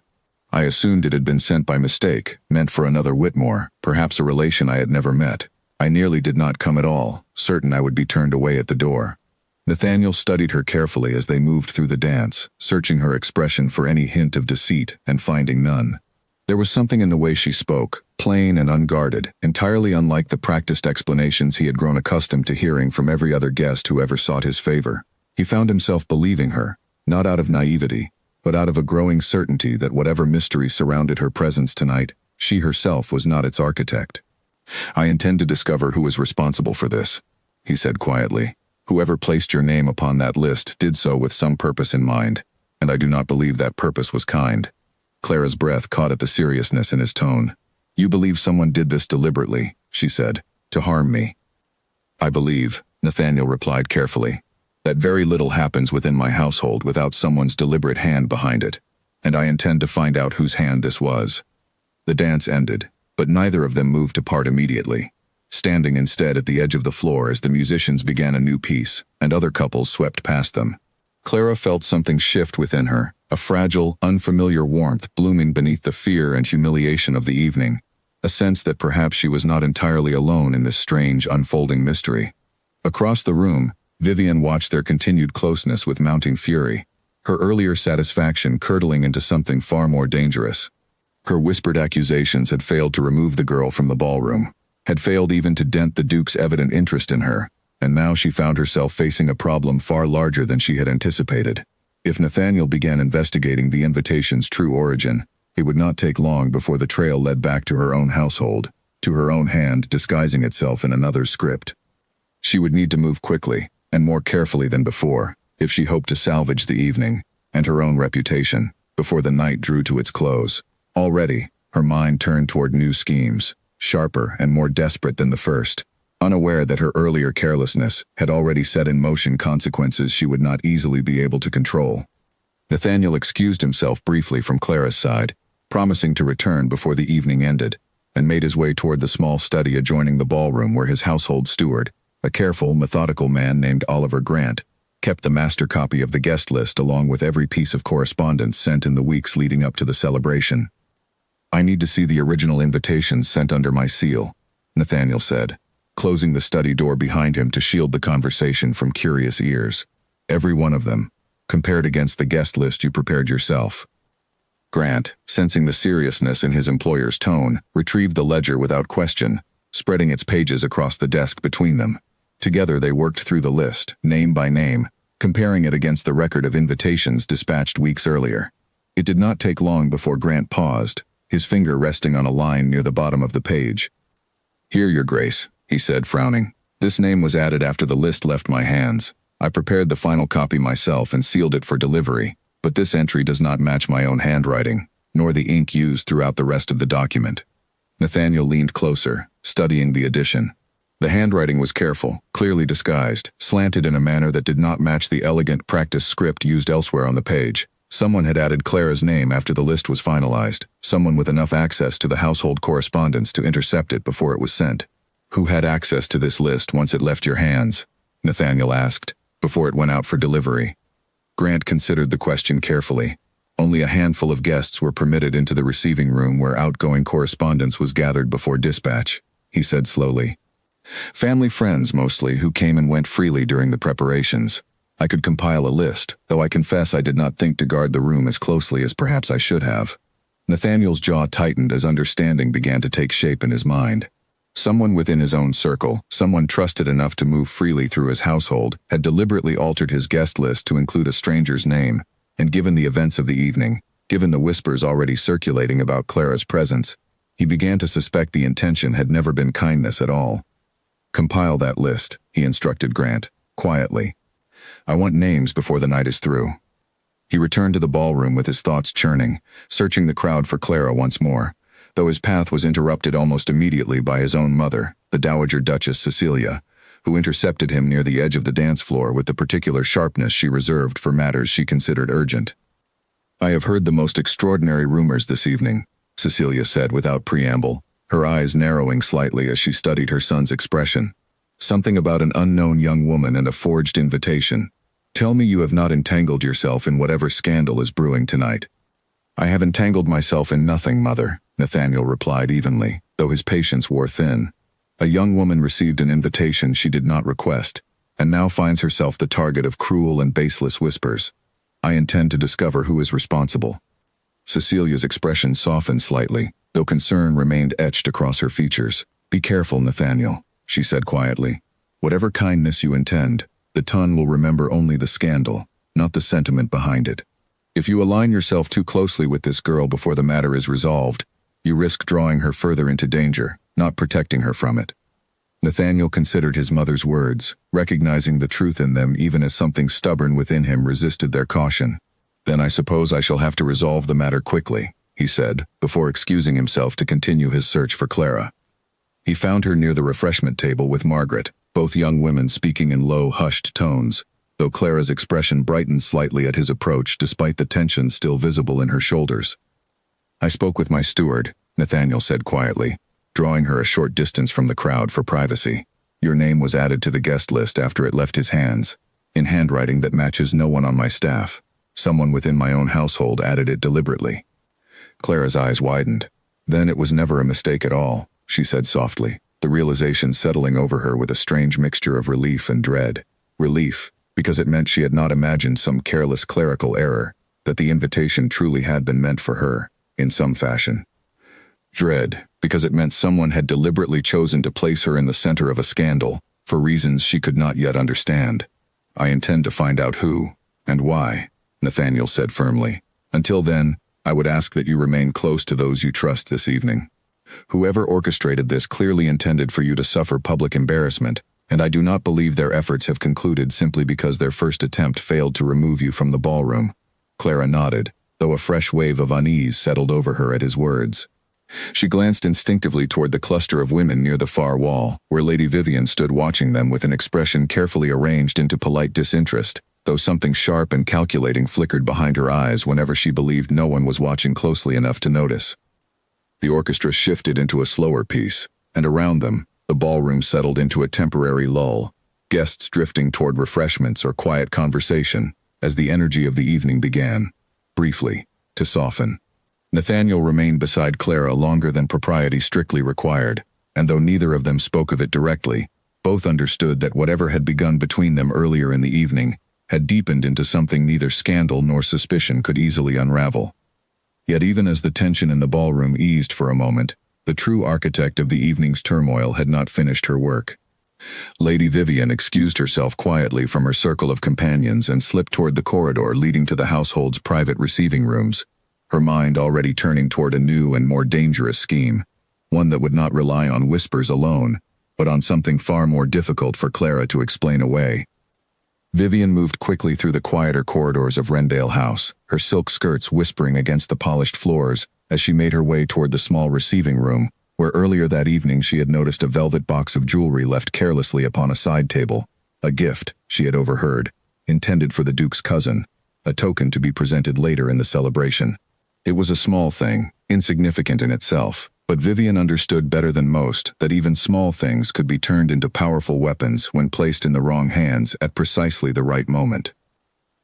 I assumed it had been sent by mistake, meant for another Whitmore, perhaps a relation I had never met. I nearly did not come at all, certain I would be turned away at the door." Nathaniel studied her carefully as they moved through the dance, searching her expression for any hint of deceit and finding none. There was something in the way she spoke, plain and unguarded, entirely unlike the practiced explanations he had grown accustomed to hearing from every other guest who ever sought his favor. He found himself believing her, not out of naivety, but out of a growing certainty that whatever mystery surrounded her presence tonight, she herself was not its architect. "I intend to discover who is responsible for this," he said quietly. "Whoever placed your name upon that list did so with some purpose in mind, and I do not believe that purpose was kind." Clara's breath caught at the seriousness in his tone. "You believe someone did this deliberately," she said, "to harm me?" "I believe," Nathaniel replied carefully, "that very little happens within my household without someone's deliberate hand behind it, and I intend to find out whose hand this was." The dance ended, but neither of them moved apart immediately, standing instead at the edge of the floor as the musicians began a new piece, and other couples swept past them. Clara felt something shift within her, a fragile, unfamiliar warmth blooming beneath the fear and humiliation of the evening, a sense that perhaps she was not entirely alone in this strange, unfolding mystery. Across the room, Vivian watched their continued closeness with mounting fury, her earlier satisfaction curdling into something far more dangerous. Her whispered accusations had failed to remove the girl from the ballroom, had failed even to dent the Duke's evident interest in her, and now she found herself facing a problem far larger than she had anticipated. If Nathaniel began investigating the invitation's true origin, it would not take long before the trail led back to her own household, to her own hand disguising itself in another's script. She would need to move quickly, and more carefully than before, if she hoped to salvage the evening, and her own reputation, before the night drew to its close. Already, her mind turned toward new schemes, sharper and more desperate than the first, unaware that her earlier carelessness had already set in motion consequences she would not easily be able to control. Nathaniel excused himself briefly from Clara's side, promising to return before the evening ended, and made his way toward the small study adjoining the ballroom where his household steward, a careful, methodical man named Oliver Grant, kept the master copy of the guest list along with every piece of correspondence sent in the weeks leading up to the celebration. "I need to see the original invitations sent under my seal," Nathaniel said, closing the study door behind him to shield the conversation from curious ears. "Every one of them, compared against the guest list you prepared yourself." Grant, sensing the seriousness in his employer's tone, retrieved the ledger without question, spreading its pages across the desk between them. Together they worked through the list, name by name, comparing it against the record of invitations dispatched weeks earlier. It did not take long before Grant paused, his finger resting on a line near the bottom of the page. "Here, Your Grace," he said, frowning. "This name was added after the list left my hands. I prepared the final copy myself and sealed it for delivery, but this entry does not match my own handwriting, nor the ink used throughout the rest of the document." Nathaniel leaned closer, studying the addition. The handwriting was careful, clearly disguised, slanted in a manner that did not match the elegant practice script used elsewhere on the page. Someone had added Clara's name after the list was finalized, someone with enough access to the household correspondence to intercept it before it was sent. "Who had access to this list once it left your hands?" Nathaniel asked, "before it went out for delivery?" Grant considered the question carefully. Only a handful of guests were permitted into the receiving room where outgoing correspondence was gathered before dispatch, he said slowly. "Family friends mostly who came and went freely during the preparations. I could compile a list, though I confess I did not think to guard the room as closely as perhaps I should have." Nathaniel's jaw tightened as understanding began to take shape in his mind. Someone within his own circle, someone trusted enough to move freely through his household, had deliberately altered his guest list to include a stranger's name, and given the events of the evening, given the whispers already circulating about Clara's presence, he began to suspect the intention had never been kindness at all. "Compile that list," he instructed Grant, quietly. "I want names before the night is through." He returned to the ballroom with his thoughts churning, searching the crowd for Clara once more, though his path was interrupted almost immediately by his own mother, the Dowager Duchess Cecilia, who intercepted him near the edge of the dance floor with the particular sharpness she reserved for matters she considered urgent. "I have heard the most extraordinary rumors this evening," Cecilia said without preamble, her eyes narrowing slightly as she studied her son's expression. "Something about an unknown young woman and a forged invitation. Tell me you have not entangled yourself in whatever scandal is brewing tonight." "I have entangled myself in nothing, Mother," Nathaniel replied evenly, though his patience wore thin. "A young woman received an invitation she did not request, and now finds herself the target of cruel and baseless whispers. I intend to discover who is responsible." Cecilia's expression softened slightly, though concern remained etched across her features. "Be careful, Nathaniel," she said quietly. "Whatever kindness you intend, the ton will remember only the scandal, not the sentiment behind it. If you align yourself too closely with this girl before the matter is resolved, you risk drawing her further into danger, not protecting her from it." Nathaniel considered his mother's words, recognizing the truth in them even as something stubborn within him resisted their caution. "Then I suppose I shall have to resolve the matter quickly," he said, before excusing himself to continue his search for Clara. He found her near the refreshment table with Margaret, both young women speaking in low, hushed tones, though Clara's expression brightened slightly at his approach despite the tension still visible in her shoulders. "I spoke with my steward," Nathaniel said quietly, drawing her a short distance from the crowd for privacy. "Your name was added to the guest list after it left his hands, in handwriting that matches no one on my staff. Someone within my own household added it deliberately." Clara's eyes widened. "Then it was never a mistake at all," she said softly, the realization settling over her with a strange mixture of relief and dread. Relief, because it meant she had not imagined some careless clerical error, that the invitation truly had been meant for her, in some fashion. Dread, because it meant someone had deliberately chosen to place her in the center of a scandal, for reasons she could not yet understand. "I intend to find out who, and why," Nathaniel said firmly. "Until then, I would ask that you remain close to those you trust this evening. Whoever orchestrated this clearly intended for you to suffer public embarrassment, and I do not believe their efforts have concluded simply because their first attempt failed to remove you from the ballroom." Clara nodded, though a fresh wave of unease settled over her at his words. She glanced instinctively toward the cluster of women near the far wall, where Lady Vivian stood watching them with an expression carefully arranged into polite disinterest, though something sharp and calculating flickered behind her eyes whenever she believed no one was watching closely enough to notice. The orchestra shifted into a slower piece, and around them, the ballroom settled into a temporary lull, guests drifting toward refreshments or quiet conversation, as the energy of the evening began, briefly, to soften. Nathaniel remained beside Clara longer than propriety strictly required, and though neither of them spoke of it directly, both understood that whatever had begun between them earlier in the evening had deepened into something neither scandal nor suspicion could easily unravel. Yet even as the tension in the ballroom eased for a moment, the true architect of the evening's turmoil had not finished her work. Lady Vivian excused herself quietly from her circle of companions and slipped toward the corridor leading to the household's private receiving rooms, her mind already turning toward a new and more dangerous scheme, one that would not rely on whispers alone, but on something far more difficult for Clara to explain away. Vivian moved quickly through the quieter corridors of Wrendale House, her silk skirts whispering against the polished floors as she made her way toward the small receiving room, where earlier that evening she had noticed a velvet box of jewelry left carelessly upon a side table, a gift, she had overheard, intended for the Duke's cousin, a token to be presented later in the celebration. It was a small thing, insignificant in itself, but Vivian understood better than most that even small things could be turned into powerful weapons when placed in the wrong hands at precisely the right moment.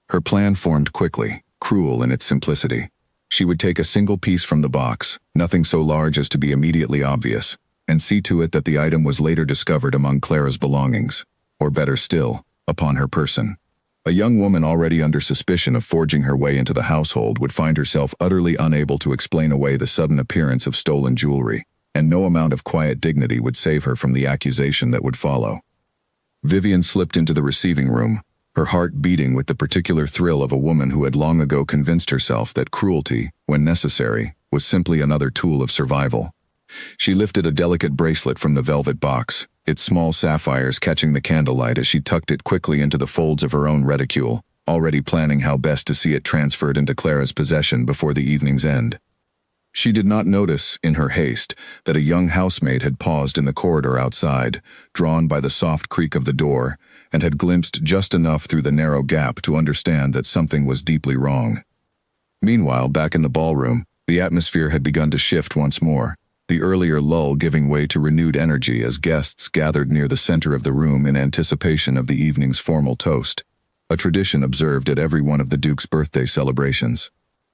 Her plan formed quickly, cruel in its simplicity. She would take a single piece from the box, nothing so large as to be immediately obvious, and see to it that the item was later discovered among Clara's belongings, or better still, upon her person. A young woman already under suspicion of forging her way into the household would find herself utterly unable to explain away the sudden appearance of stolen jewelry, and no amount of quiet dignity would save her from the accusation that would follow. Vivian slipped into the receiving room, her heart beating with the particular thrill of a woman who had long ago convinced herself that cruelty, when necessary, was simply another tool of survival. She lifted a delicate bracelet from the velvet box, its small sapphires catching the candlelight as she tucked it quickly into the folds of her own reticule, already planning how best to see it transferred into Clara's possession before the evening's end. She did not notice, in her haste, that a young housemaid had paused in the corridor outside, drawn by the soft creak of the door, and had glimpsed just enough through the narrow gap to understand that something was deeply wrong. Meanwhile, back in the ballroom, the atmosphere had begun to shift once more, the earlier lull giving way to renewed energy as guests gathered near the center of the room in anticipation of the evening's formal toast, a tradition observed at every one of the Duke's birthday celebrations.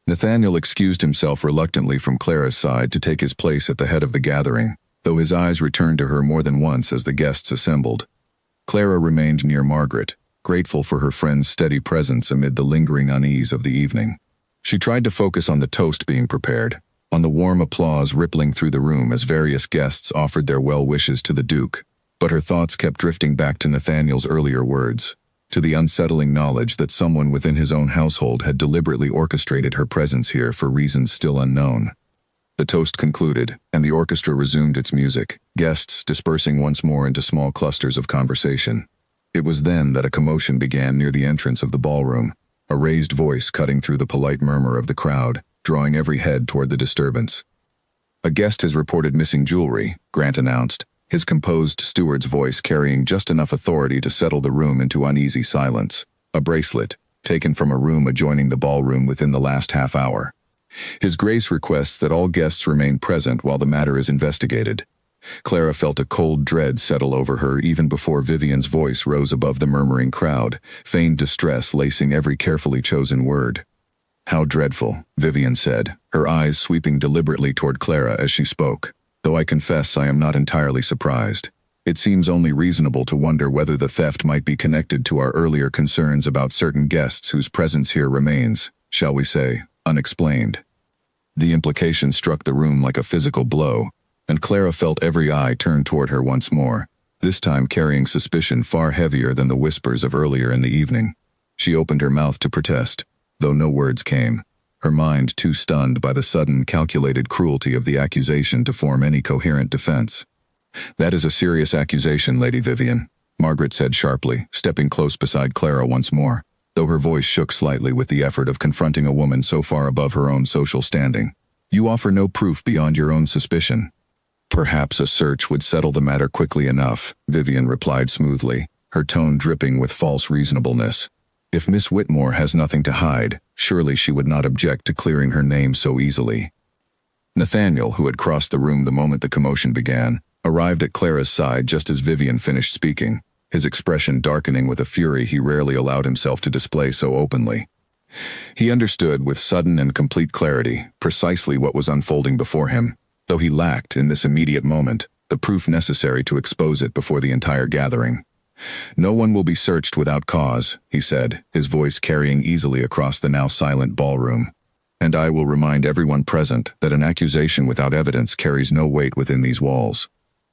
Nathaniel excused himself reluctantly from Clara's side to take his place at the head of the gathering, though his eyes returned to her more than once as the guests assembled. Clara remained near Margaret, grateful for her friend's steady presence amid the lingering unease of the evening. She tried to focus on the toast being prepared, on the warm applause rippling through the room as various guests offered their well wishes to the Duke, but her thoughts kept drifting back to Nathaniel's earlier words, to the unsettling knowledge that someone within his own household had deliberately orchestrated her presence here for reasons still unknown. The toast concluded, and the orchestra resumed its music, guests dispersing once more into small clusters of conversation. It was then that a commotion began near the entrance of the ballroom, a raised voice cutting through the polite murmur of the crowd, drawing every head toward the disturbance. "A guest has reported missing jewelry," Grant announced, his composed steward's voice carrying just enough authority to settle the room into uneasy silence. "A bracelet, taken from a room adjoining the ballroom within the last half hour. His Grace requests that all guests remain present while the matter is investigated." Clara felt a cold dread settle over her even before Vivian's voice rose above the murmuring crowd, feigned distress lacing every carefully chosen word. "How dreadful," Vivian said, her eyes sweeping deliberately toward Clara as she spoke, "though I confess I am not entirely surprised. It seems only reasonable to wonder whether the theft might be connected to our earlier concerns about certain guests whose presence here remains, shall we say, unexplained." The implication struck the room like a physical blow, and Clara felt every eye turned toward her once more, this time carrying suspicion far heavier than the whispers of earlier in the evening. She opened her mouth to protest, though no words came, her mind too stunned by the sudden, calculated cruelty of the accusation to form any coherent defense. "That is a serious accusation, Lady Vivian," Margaret said sharply, stepping close beside Clara once more, though her voice shook slightly with the effort of confronting a woman so far above her own social standing. "You offer no proof beyond your own suspicion." "Perhaps a search would settle the matter quickly enough," Vivian replied smoothly, her tone dripping with false reasonableness. "If Miss Whitmore has nothing to hide, surely she would not object to clearing her name so easily." Nathaniel, who had crossed the room the moment the commotion began, arrived at Clara's side just as Vivian finished speaking, his expression darkening with a fury he rarely allowed himself to display so openly. He understood with sudden and complete clarity precisely what was unfolding before him, though he lacked, in this immediate moment, the proof necessary to expose it before the entire gathering. "No one will be searched without cause," he said, his voice carrying easily across the now silent ballroom. "And I will remind everyone present that an accusation without evidence carries no weight within these walls."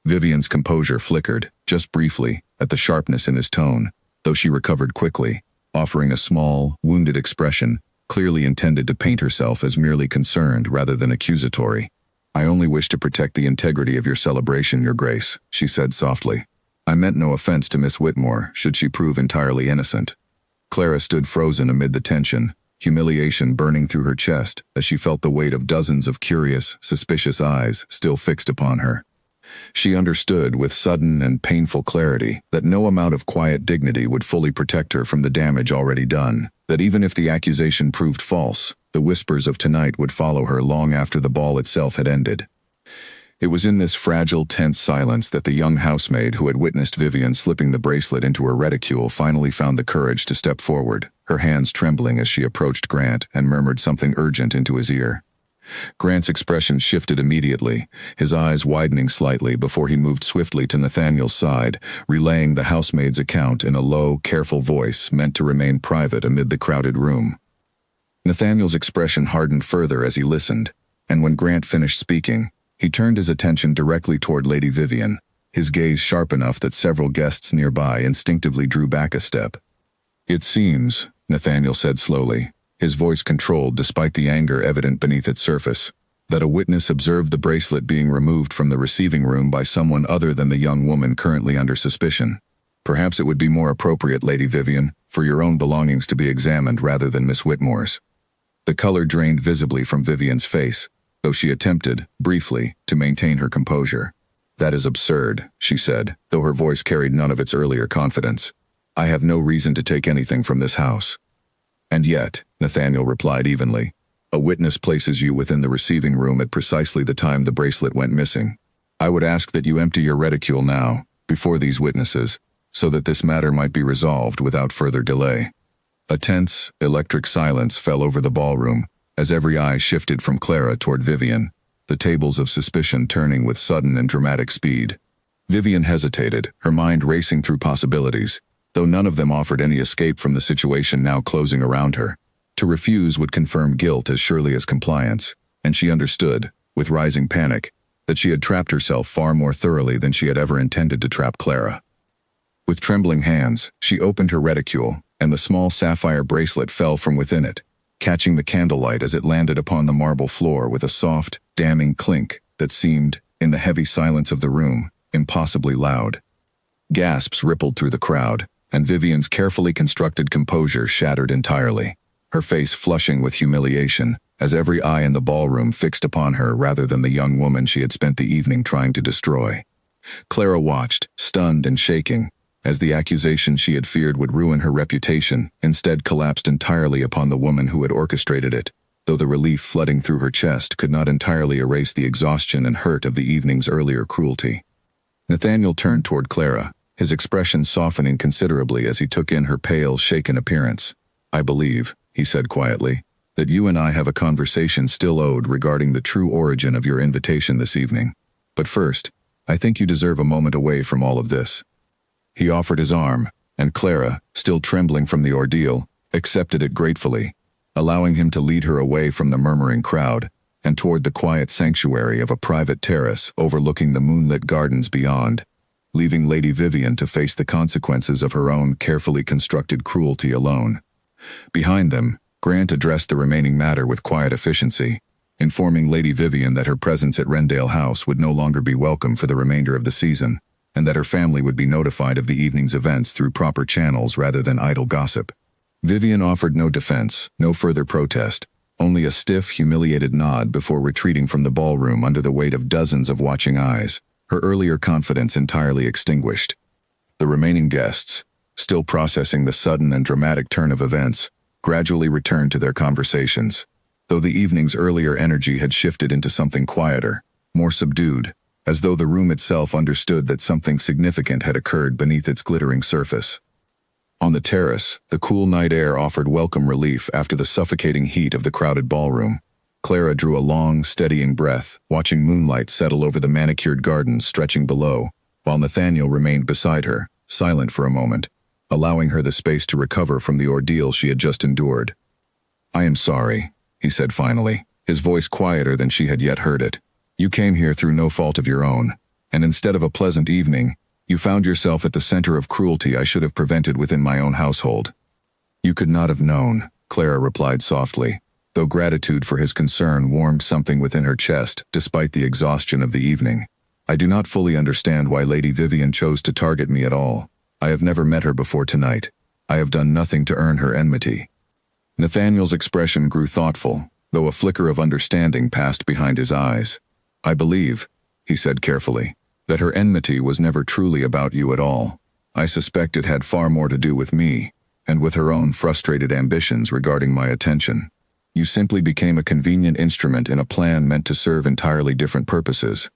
Vivian's composure flickered, just briefly, at the sharpness in his tone, though she recovered quickly, offering a small, wounded expression, clearly intended to paint herself as merely concerned rather than accusatory. "I only wish to protect the integrity of your celebration, Your Grace," she said softly. "I meant no offense to Miss Whitmore, should she prove entirely innocent." Clara stood frozen amid the tension, humiliation burning through her chest as she felt the weight of dozens of curious, suspicious eyes still fixed upon her. She understood with sudden and painful clarity that no amount of quiet dignity would fully protect her from the damage already done, that even if the accusation proved false, the whispers of tonight would follow her long after the ball itself had ended. It was in this fragile, tense silence that the young housemaid who had witnessed Vivian slipping the bracelet into her reticule finally found the courage to step forward, her hands trembling as she approached Grant and murmured something urgent into his ear. Grant's expression shifted immediately, his eyes widening slightly before he moved swiftly to Nathaniel's side, relaying the housemaid's account in a low, careful voice meant to remain private amid the crowded room. Nathaniel's expression hardened further as he listened, and when Grant finished speaking, he turned his attention directly toward Lady Vivian, his gaze sharp enough that several guests nearby instinctively drew back a step. "It seems," Nathaniel said slowly, his voice controlled despite the anger evident beneath its surface, "that a witness observed the bracelet being removed from the receiving room by someone other than the young woman currently under suspicion. Perhaps it would be more appropriate, Lady Vivian, for your own belongings to be examined rather than Miss Whitmore's." The color drained visibly from Vivian's face, though she attempted, briefly, to maintain her composure. "That is absurd," she said, though her voice carried none of its earlier confidence. "I have no reason to take anything from this house." "And yet," Nathaniel replied evenly, "a witness places you within the receiving room at precisely the time the bracelet went missing. I would ask that you empty your reticule now, before these witnesses, so that this matter might be resolved without further delay." A tense, electric silence fell over the ballroom, as every eye shifted from Clara toward Vivian, the tables of suspicion turning with sudden and dramatic speed. Vivian hesitated, her mind racing through possibilities, though none of them offered any escape from the situation now closing around her. To refuse would confirm guilt as surely as compliance, and she understood, with rising panic, that she had trapped herself far more thoroughly than she had ever intended to trap Clara. With trembling hands, she opened her reticule, and the small sapphire bracelet fell from within it, catching the candlelight as it landed upon the marble floor with a soft, damning clink that seemed, in the heavy silence of the room, impossibly loud. Gasps rippled through the crowd, and Vivian's carefully constructed composure shattered entirely, her face flushing with humiliation, as every eye in the ballroom fixed upon her rather than the young woman she had spent the evening trying to destroy. Clara watched, stunned and shaking, as the accusation she had feared would ruin her reputation instead collapsed entirely upon the woman who had orchestrated it, though the relief flooding through her chest could not entirely erase the exhaustion and hurt of the evening's earlier cruelty. Nathaniel turned toward Clara, his expression softening considerably as he took in her pale, shaken appearance. "I believe," he said quietly, "that you and I have a conversation still owed regarding the true origin of your invitation this evening. But first, I think you deserve a moment away from all of this." He offered his arm, and Clara, still trembling from the ordeal, accepted it gratefully, allowing him to lead her away from the murmuring crowd and toward the quiet sanctuary of a private terrace overlooking the moonlit gardens beyond, leaving Lady Vivian to face the consequences of her own carefully constructed cruelty alone. Behind them, Grant addressed the remaining matter with quiet efficiency, informing Lady Vivian that her presence at Wrendale House would no longer be welcome for the remainder of the season, and that her family would be notified of the evening's events through proper channels rather than idle gossip. Vivian offered no defense, no further protest, only a stiff, humiliated nod before retreating from the ballroom under the weight of dozens of watching eyes, her earlier confidence entirely extinguished. The remaining guests, still processing the sudden and dramatic turn of events, gradually returned to their conversations, though the evening's earlier energy had shifted into something quieter, more subdued, as though the room itself understood that something significant had occurred beneath its glittering surface. On the terrace, the cool night air offered welcome relief after the suffocating heat of the crowded ballroom. Clara drew a long, steadying breath, watching moonlight settle over the manicured gardens stretching below, while Nathaniel remained beside her, silent for a moment, allowing her the space to recover from the ordeal she had just endured. "I am sorry," he said finally, his voice quieter than she had yet heard it. "You came here through no fault of your own, and instead of a pleasant evening, you found yourself at the center of cruelty I should have prevented within my own household." "You could not have known," Clara replied softly, though gratitude for his concern warmed something within her chest despite the exhaustion of the evening. "I do not fully understand why Lady Vivian chose to target me at all. I have never met her before tonight. I have done nothing to earn her enmity." Nathaniel's expression grew thoughtful, though a flicker of understanding passed behind his eyes. "I believe," he said carefully, "that her enmity was never truly about you at all. I suspect it had far more to do with me, and with her own frustrated ambitions regarding my attention. You simply became a convenient instrument in a plan meant to serve entirely different purposes."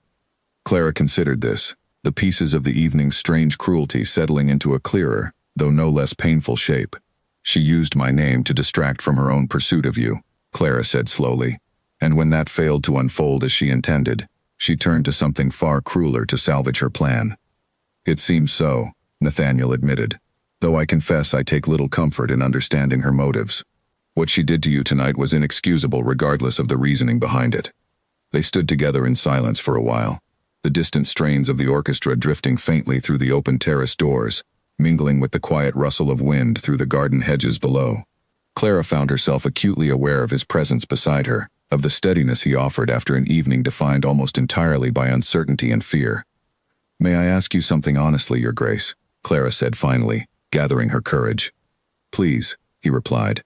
Clara considered this, the pieces of the evening's strange cruelty settling into a clearer, though no less painful shape. "She used my name to distract from her own pursuit of you," Clara said slowly. And when that failed to unfold as she intended, she turned to something far crueler to salvage her plan. It seems so, Nathaniel admitted, though I confess I take little comfort in understanding her motives. What she did to you tonight was inexcusable regardless of the reasoning behind it. They stood together in silence for a while, the distant strains of the orchestra drifting faintly through the open terrace doors, mingling with the quiet rustle of wind through the garden hedges below. Clara found herself acutely aware of his presence beside her, of the steadiness he offered after an evening defined almost entirely by uncertainty and fear. "May I ask you something honestly, Your Grace?" Clara said finally, gathering her courage. "Please," he replied.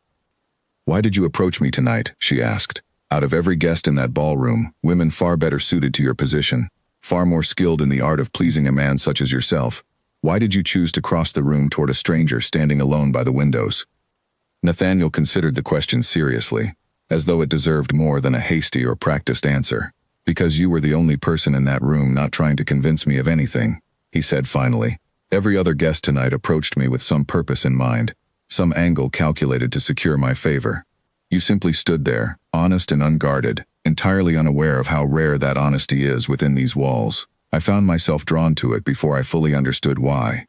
"Why did you approach me tonight?" she asked. "Out of every guest in that ballroom, women far better suited to your position, far more skilled in the art of pleasing a man such as yourself. Why did you choose to cross the room toward a stranger standing alone by the windows?" Nathaniel considered the question seriously, as though it deserved more than a hasty or practiced answer. "Because you were the only person in that room not trying to convince me of anything," he said finally. "Every other guest tonight approached me with some purpose in mind, some angle calculated to secure my favor. You simply stood there, honest and unguarded, entirely unaware of how rare that honesty is within these walls. I found myself drawn to it before I fully understood why."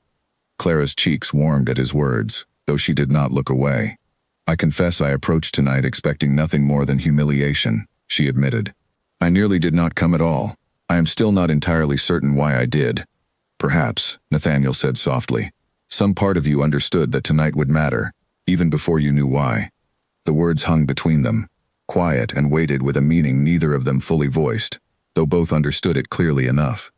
Clara's cheeks warmed at his words, though she did not look away. "I confess I approached tonight expecting nothing more than humiliation," she admitted. "I nearly did not come at all. I am still not entirely certain why I did." "Perhaps," Nathaniel said softly, "some part of you understood that tonight would matter, even before you knew why." The words hung between them, quiet and weighted with a meaning neither of them fully voiced, though both understood it clearly enough.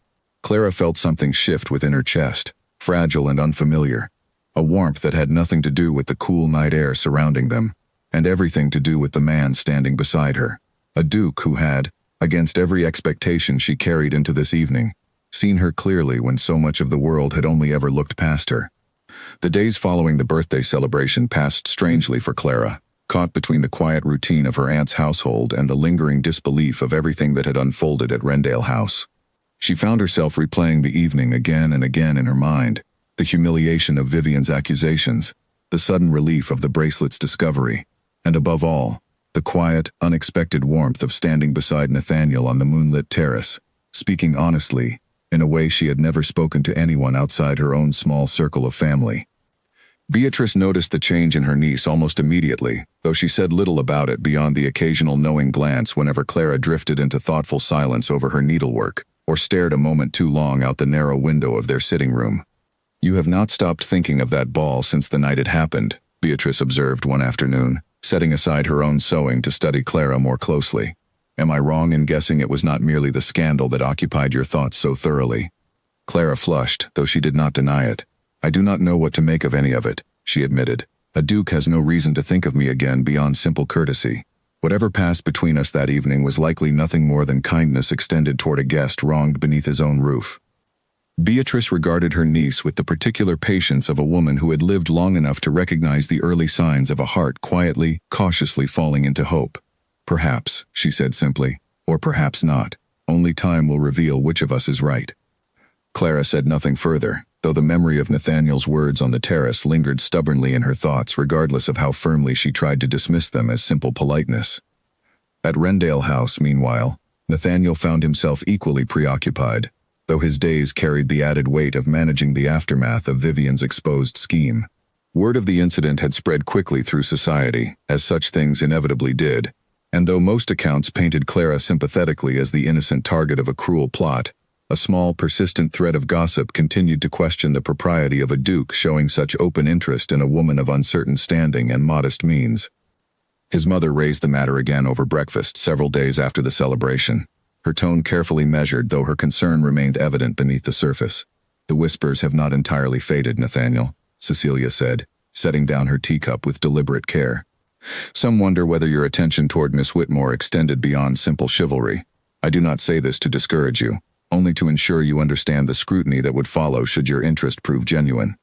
Clara felt something shift within her chest, fragile and unfamiliar, a warmth that had nothing to do with the cool night air surrounding them, and everything to do with the man standing beside her, a duke who had, against every expectation she carried into this evening, seen her clearly when so much of the world had only ever looked past her. The days following the birthday celebration passed strangely for Clara, caught between the quiet routine of her aunt's household and the lingering disbelief of everything that had unfolded at Wrendale House. She found herself replaying the evening again and again in her mind, the humiliation of Vivian's accusations, the sudden relief of the bracelet's discovery, and above all, the quiet, unexpected warmth of standing beside Nathaniel on the moonlit terrace, speaking honestly, in a way she had never spoken to anyone outside her own small circle of family. Beatrice noticed the change in her niece almost immediately, though she said little about it beyond the occasional knowing glance whenever Clara drifted into thoughtful silence over her needlework, or stared a moment too long out the narrow window of their sitting room. "You have not stopped thinking of that ball since the night it happened," Beatrice observed one afternoon, setting aside her own sewing to study Clara more closely. "Am I wrong in guessing it was not merely the scandal that occupied your thoughts so thoroughly?" Clara flushed, though she did not deny it. "I do not know what to make of any of it," she admitted. "A duke has no reason to think of me again beyond simple courtesy. Whatever passed between us that evening was likely nothing more than kindness extended toward a guest wronged beneath his own roof." Beatrice regarded her niece with the particular patience of a woman who had lived long enough to recognize the early signs of a heart quietly, cautiously falling into hope. "Perhaps," she said simply, "or perhaps not. Only time will reveal which of us is right." Clara said nothing further, though the memory of Nathaniel's words on the terrace lingered stubbornly in her thoughts regardless of how firmly she tried to dismiss them as simple politeness. At Wrendale House, meanwhile, Nathaniel found himself equally preoccupied, though his days carried the added weight of managing the aftermath of Vivian's exposed scheme. Word of the incident had spread quickly through society, as such things inevitably did, and though most accounts painted Clara sympathetically as the innocent target of a cruel plot, a small, persistent thread of gossip continued to question the propriety of a duke showing such open interest in a woman of uncertain standing and modest means. His mother raised the matter again over breakfast several days after the celebration, her tone carefully measured though her concern remained evident beneath the surface. "The whispers have not entirely faded, Nathaniel," Cecilia said, setting down her teacup with deliberate care. "Some wonder whether your attention toward Miss Whitmore extended beyond simple chivalry. I do not say this to discourage you, only to ensure you understand the scrutiny that would follow should your interest prove genuine."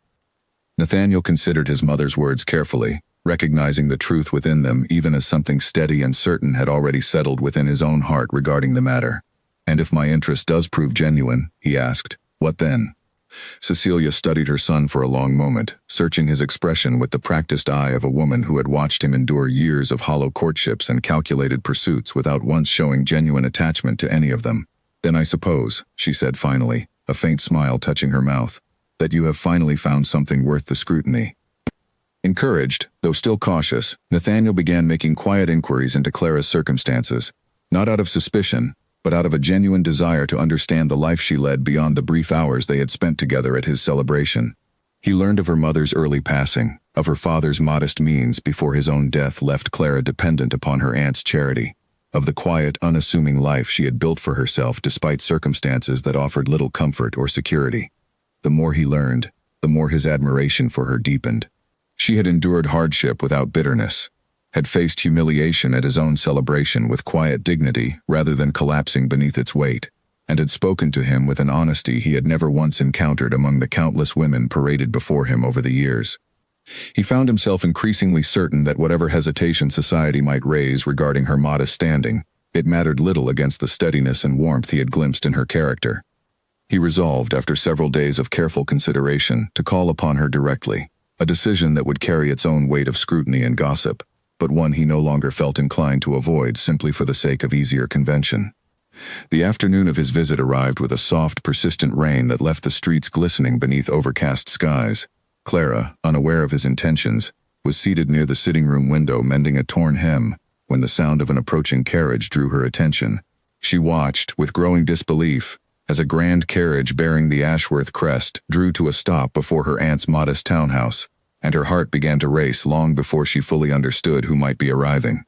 Nathaniel considered his mother's words carefully, recognizing the truth within them even as something steady and certain had already settled within his own heart regarding the matter. "And if my interest does prove genuine," he asked, "what then?" Cecilia studied her son for a long moment, searching his expression with the practiced eye of a woman who had watched him endure years of hollow courtships and calculated pursuits without once showing genuine attachment to any of them. "Then I suppose," she said finally, a faint smile touching her mouth, "that you have finally found something worth the scrutiny." Encouraged, though still cautious, Nathaniel began making quiet inquiries into Clara's circumstances, not out of suspicion, but out of a genuine desire to understand the life she led beyond the brief hours they had spent together at his celebration. He learned of her mother's early passing, of her father's modest means before his own death left Clara dependent upon her aunt's charity, of the quiet, unassuming life she had built for herself despite circumstances that offered little comfort or security. The more he learned, the more his admiration for her deepened. She had endured hardship without bitterness, had faced humiliation at his own celebration with quiet dignity rather than collapsing beneath its weight, and had spoken to him with an honesty he had never once encountered among the countless women paraded before him over the years. He found himself increasingly certain that whatever hesitation society might raise regarding her modest standing, it mattered little against the steadiness and warmth he had glimpsed in her character. He resolved, after several days of careful consideration, to call upon her directly, a decision that would carry its own weight of scrutiny and gossip, but one he no longer felt inclined to avoid simply for the sake of easier convention. The afternoon of his visit arrived with a soft, persistent rain that left the streets glistening beneath overcast skies. Clara, unaware of his intentions, was seated near the sitting-room window mending a torn hem when the sound of an approaching carriage drew her attention. She watched, with growing disbelief, as a grand carriage bearing the Ashworth crest drew to a stop before her aunt's modest townhouse, and her heart began to race long before she fully understood who might be arriving.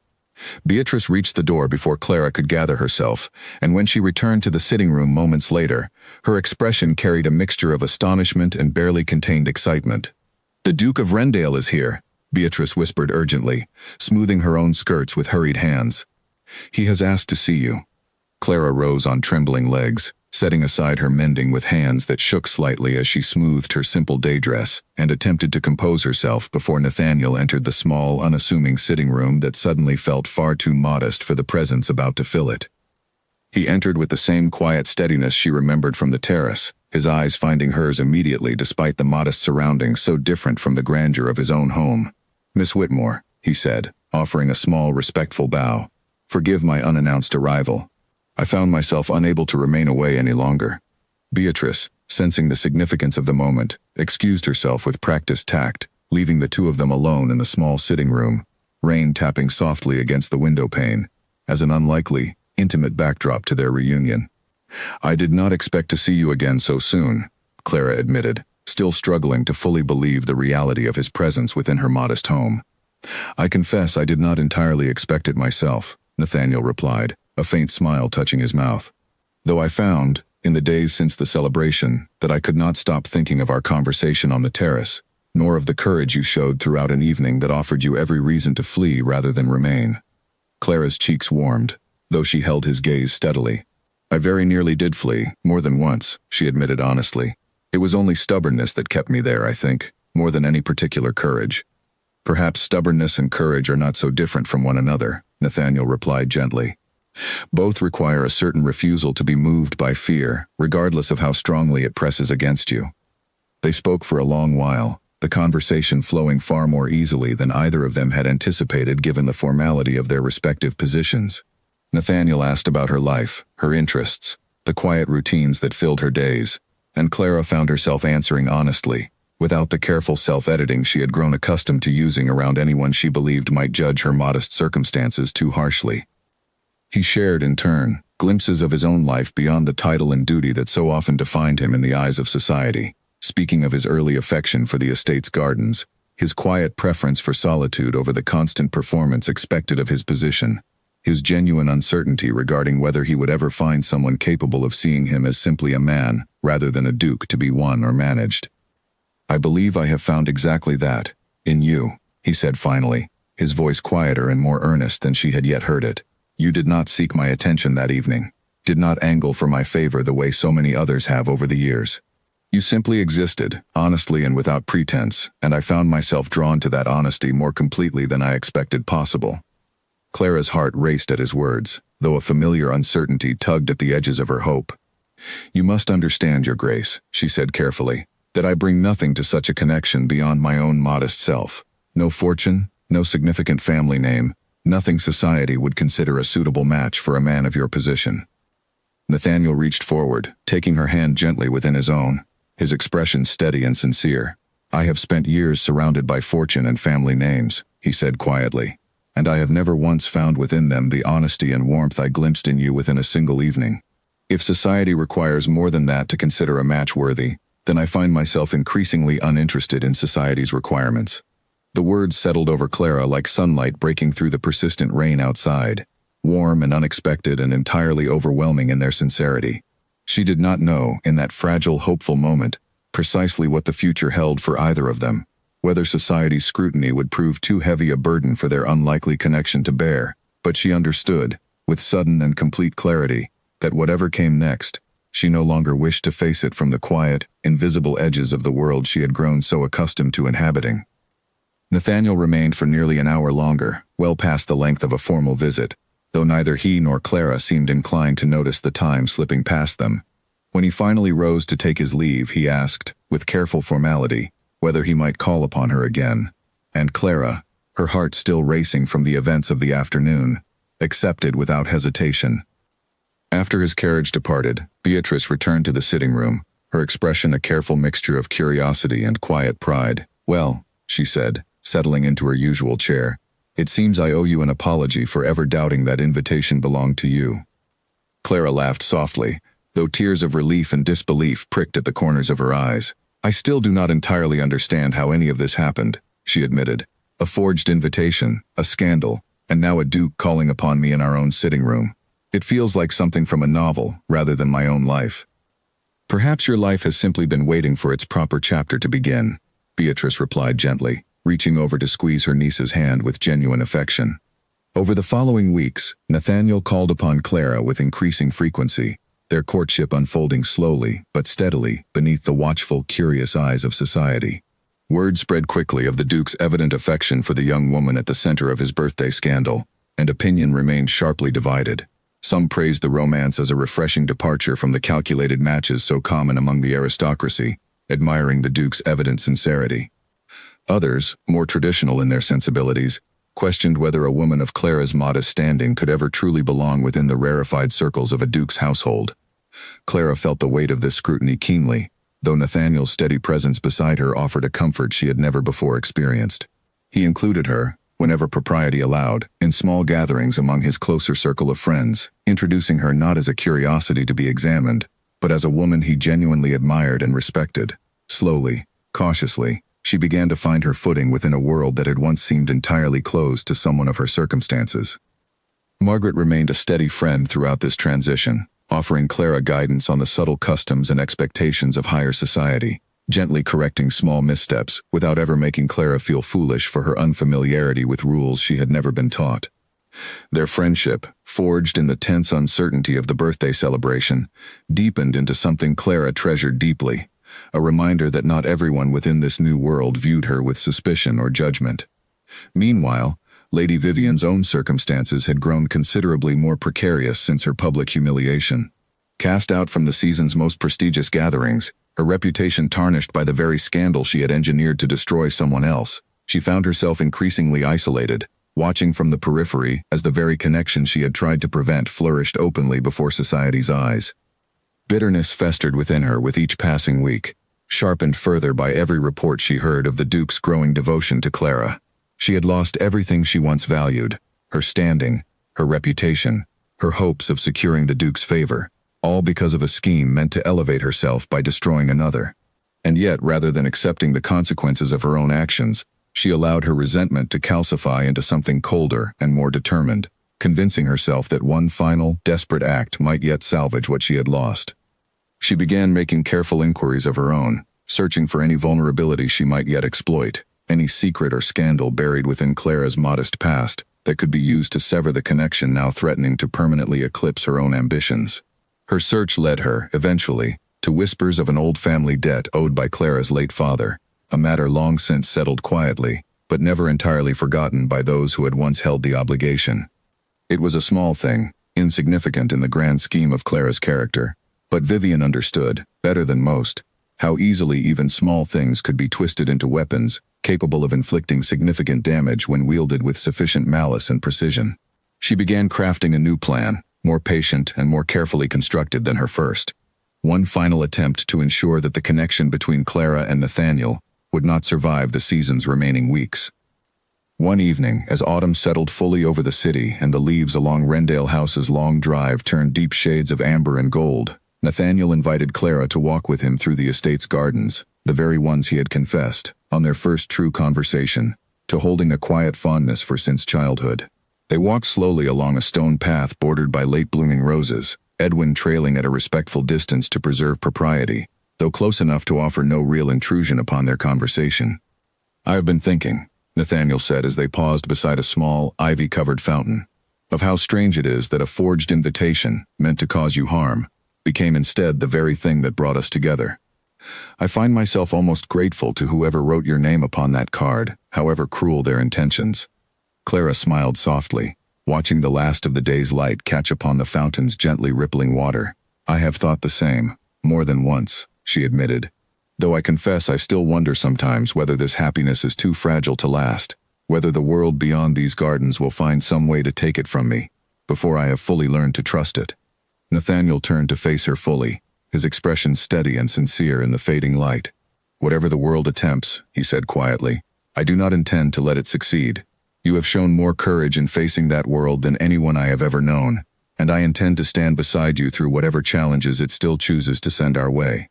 Beatrice reached the door before Clara could gather herself, and when she returned to the sitting room moments later, her expression carried a mixture of astonishment and barely contained excitement. "The Duke of Rendale is here," Beatrice whispered urgently, smoothing her own skirts with hurried hands. "He has asked to see you." Clara rose on trembling legs, setting aside her mending with hands that shook slightly as she smoothed her simple day dress, and attempted to compose herself before Nathaniel entered the small, unassuming sitting room that suddenly felt far too modest for the presence about to fill it. He entered with the same quiet steadiness she remembered from the terrace, his eyes finding hers immediately despite the modest surroundings so different from the grandeur of his own home. "Miss Whitmore," he said, offering a small, respectful bow, "forgive my unannounced arrival. I found myself unable to remain away any longer." Beatrice, sensing the significance of the moment, excused herself with practiced tact, leaving the two of them alone in the small sitting room, rain tapping softly against the window pane, as an unlikely, intimate backdrop to their reunion. "I did not expect to see you again so soon," Clara admitted, still struggling to fully believe the reality of his presence within her modest home. "I confess I did not entirely expect it myself," Nathaniel replied, a faint smile touching his mouth. "Though I found, in the days since the celebration, that I could not stop thinking of our conversation on the terrace, nor of the courage you showed throughout an evening that offered you every reason to flee rather than remain." Clara's cheeks warmed, though she held his gaze steadily. "I very nearly did flee, more than once," she admitted honestly. "It was only stubbornness that kept me there, I think, more than any particular courage." "Perhaps stubbornness and courage are not so different from one another," Nathaniel replied gently. "Both require a certain refusal to be moved by fear, regardless of how strongly it presses against you." They spoke for a long while, the conversation flowing far more easily than either of them had anticipated given the formality of their respective positions. Nathaniel asked about her life, her interests, the quiet routines that filled her days, and Clara found herself answering honestly, without the careful self-editing she had grown accustomed to using around anyone she believed might judge her modest circumstances too harshly. He shared, in turn, glimpses of his own life beyond the title and duty that so often defined him in the eyes of society, speaking of his early affection for the estate's gardens, his quiet preference for solitude over the constant performance expected of his position, his genuine uncertainty regarding whether he would ever find someone capable of seeing him as simply a man, rather than a duke to be won or managed. "I believe I have found exactly that, in you," he said finally, his voice quieter and more earnest than she had yet heard it. "You did not seek my attention that evening, did not angle for my favor the way so many others have over the years. You simply existed, honestly and without pretense, and I found myself drawn to that honesty more completely than I expected possible." Clara's heart raced at his words, though a familiar uncertainty tugged at the edges of her hope. "You must understand, Your Grace," she said carefully, "that I bring nothing to such a connection beyond my own modest self. No fortune, no significant family name, nothing society would consider a suitable match for a man of your position." Nathaniel reached forward, taking her hand gently within his own, his expression steady and sincere. "I have spent years surrounded by fortune and family names," he said quietly, "and I have never once found within them the honesty and warmth I glimpsed in you within a single evening. If society requires more than that to consider a match worthy, then I find myself increasingly uninterested in society's requirements." The words settled over Clara like sunlight breaking through the persistent rain outside, warm and unexpected and entirely overwhelming in their sincerity. She did not know, in that fragile, hopeful moment, precisely what the future held for either of them, whether society's scrutiny would prove too heavy a burden for their unlikely connection to bear, but she understood, with sudden and complete clarity, that whatever came next, she no longer wished to face it from the quiet, invisible edges of the world she had grown so accustomed to inhabiting. Nathaniel remained for nearly an hour longer, well past the length of a formal visit, though neither he nor Clara seemed inclined to notice the time slipping past them. When he finally rose to take his leave, he asked, with careful formality, whether he might call upon her again, and Clara, her heart still racing from the events of the afternoon, accepted without hesitation. After his carriage departed, Beatrice returned to the sitting room, her expression a careful mixture of curiosity and quiet pride. "Well," she said, settling into her usual chair, "it seems I owe you an apology for ever doubting that invitation belonged to you." Clara laughed softly, though tears of relief and disbelief pricked at the corners of her eyes. "I still do not entirely understand how any of this happened," she admitted. "A forged invitation, a scandal, and now a duke calling upon me in our own sitting room. It feels like something from a novel, rather than my own life." "Perhaps your life has simply been waiting for its proper chapter to begin," Beatrice replied gently, reaching over to squeeze her niece's hand with genuine affection. Over the following weeks, Nathaniel called upon Clara with increasing frequency, their courtship unfolding slowly but steadily beneath the watchful, curious eyes of society. Word spread quickly of the Duke's evident affection for the young woman at the center of his birthday scandal, and opinion remained sharply divided. Some praised the romance as a refreshing departure from the calculated matches so common among the aristocracy, admiring the Duke's evident sincerity. Others, more traditional in their sensibilities, questioned whether a woman of Clara's modest standing could ever truly belong within the rarefied circles of a duke's household. Clara felt the weight of this scrutiny keenly, though Nathaniel's steady presence beside her offered a comfort she had never before experienced. He included her, whenever propriety allowed, in small gatherings among his closer circle of friends, introducing her not as a curiosity to be examined, but as a woman he genuinely admired and respected. Slowly, cautiously, she began to find her footing within a world that had once seemed entirely closed to someone of her circumstances. Margaret remained a steady friend throughout this transition, offering Clara guidance on the subtle customs and expectations of higher society, gently correcting small missteps without ever making Clara feel foolish for her unfamiliarity with rules she had never been taught. Their friendship, forged in the tense uncertainty of the birthday celebration, deepened into something Clara treasured deeply, a reminder that not everyone within this new world viewed her with suspicion or judgment. Meanwhile, Lady Vivian's own circumstances had grown considerably more precarious since her public humiliation. Cast out from the season's most prestigious gatherings, her reputation tarnished by the very scandal she had engineered to destroy someone else, she found herself increasingly isolated, watching from the periphery as the very connection she had tried to prevent flourished openly before society's eyes. Bitterness festered within her with each passing week, sharpened further by every report she heard of the Duke's growing devotion to Clara. She had lost everything she once valued, her standing, her reputation, her hopes of securing the Duke's favor, all because of a scheme meant to elevate herself by destroying another. And yet, rather than accepting the consequences of her own actions, she allowed her resentment to calcify into something colder and more determined, convincing herself that one final, desperate act might yet salvage what she had lost. She began making careful inquiries of her own, searching for any vulnerability she might yet exploit, any secret or scandal buried within Clara's modest past that could be used to sever the connection now threatening to permanently eclipse her own ambitions. Her search led her, eventually, to whispers of an old family debt owed by Clara's late father, a matter long since settled quietly, but never entirely forgotten by those who had once held the obligation. It was a small thing, insignificant in the grand scheme of Clara's character, But Vivian understood, better than most, how easily even small things could be twisted into weapons, capable of inflicting significant damage when wielded with sufficient malice and precision. She began crafting a new plan, more patient and more carefully constructed than her first. One final attempt to ensure that the connection between Clara and Nathaniel would not survive the season's remaining weeks. One evening, as autumn settled fully over the city and the leaves along Rendale House's long drive turned deep shades of amber and gold, Nathaniel invited Clara to walk with him through the estate's gardens, the very ones he had confessed, on their first true conversation, to holding a quiet fondness for since childhood. They walked slowly along a stone path bordered by late-blooming roses, Edwin trailing at a respectful distance to preserve propriety, though close enough to offer no real intrusion upon their conversation. "I have been thinking," Nathaniel said as they paused beside a small, ivy-covered fountain, "of how strange it is that a forged invitation, meant to cause you harm, became instead the very thing that brought us together. I find myself almost grateful to whoever wrote your name upon that card, however cruel their intentions." Clara smiled softly, watching the last of the day's light catch upon the fountain's gently rippling water. "I have thought the same, more than once," she admitted. "Though I confess I still wonder sometimes whether this happiness is too fragile to last, whether the world beyond these gardens will find some way to take it from me, before I have fully learned to trust it." Nathaniel turned to face her fully, his expression steady and sincere in the fading light. "Whatever the world attempts," he said quietly, "I do not intend to let it succeed. You have shown more courage in facing that world than anyone I have ever known, and I intend to stand beside you through whatever challenges it still chooses to send our way."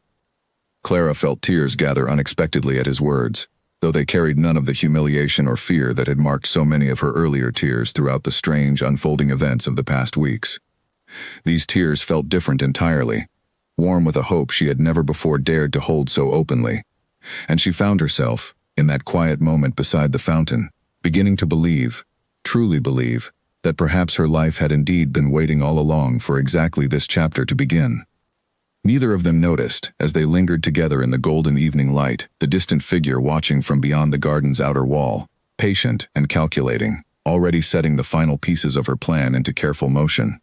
Clara felt tears gather unexpectedly at his words, though they carried none of the humiliation or fear that had marked so many of her earlier tears throughout the strange, unfolding events of the past weeks. These tears felt different entirely, warm with a hope she had never before dared to hold so openly, and she found herself, in that quiet moment beside the fountain, beginning to believe, truly believe, that perhaps her life had indeed been waiting all along for exactly this chapter to begin. Neither of them noticed, as they lingered together in the golden evening light, the distant figure watching from beyond the garden's outer wall, patient and calculating, already setting the final pieces of her plan into careful motion.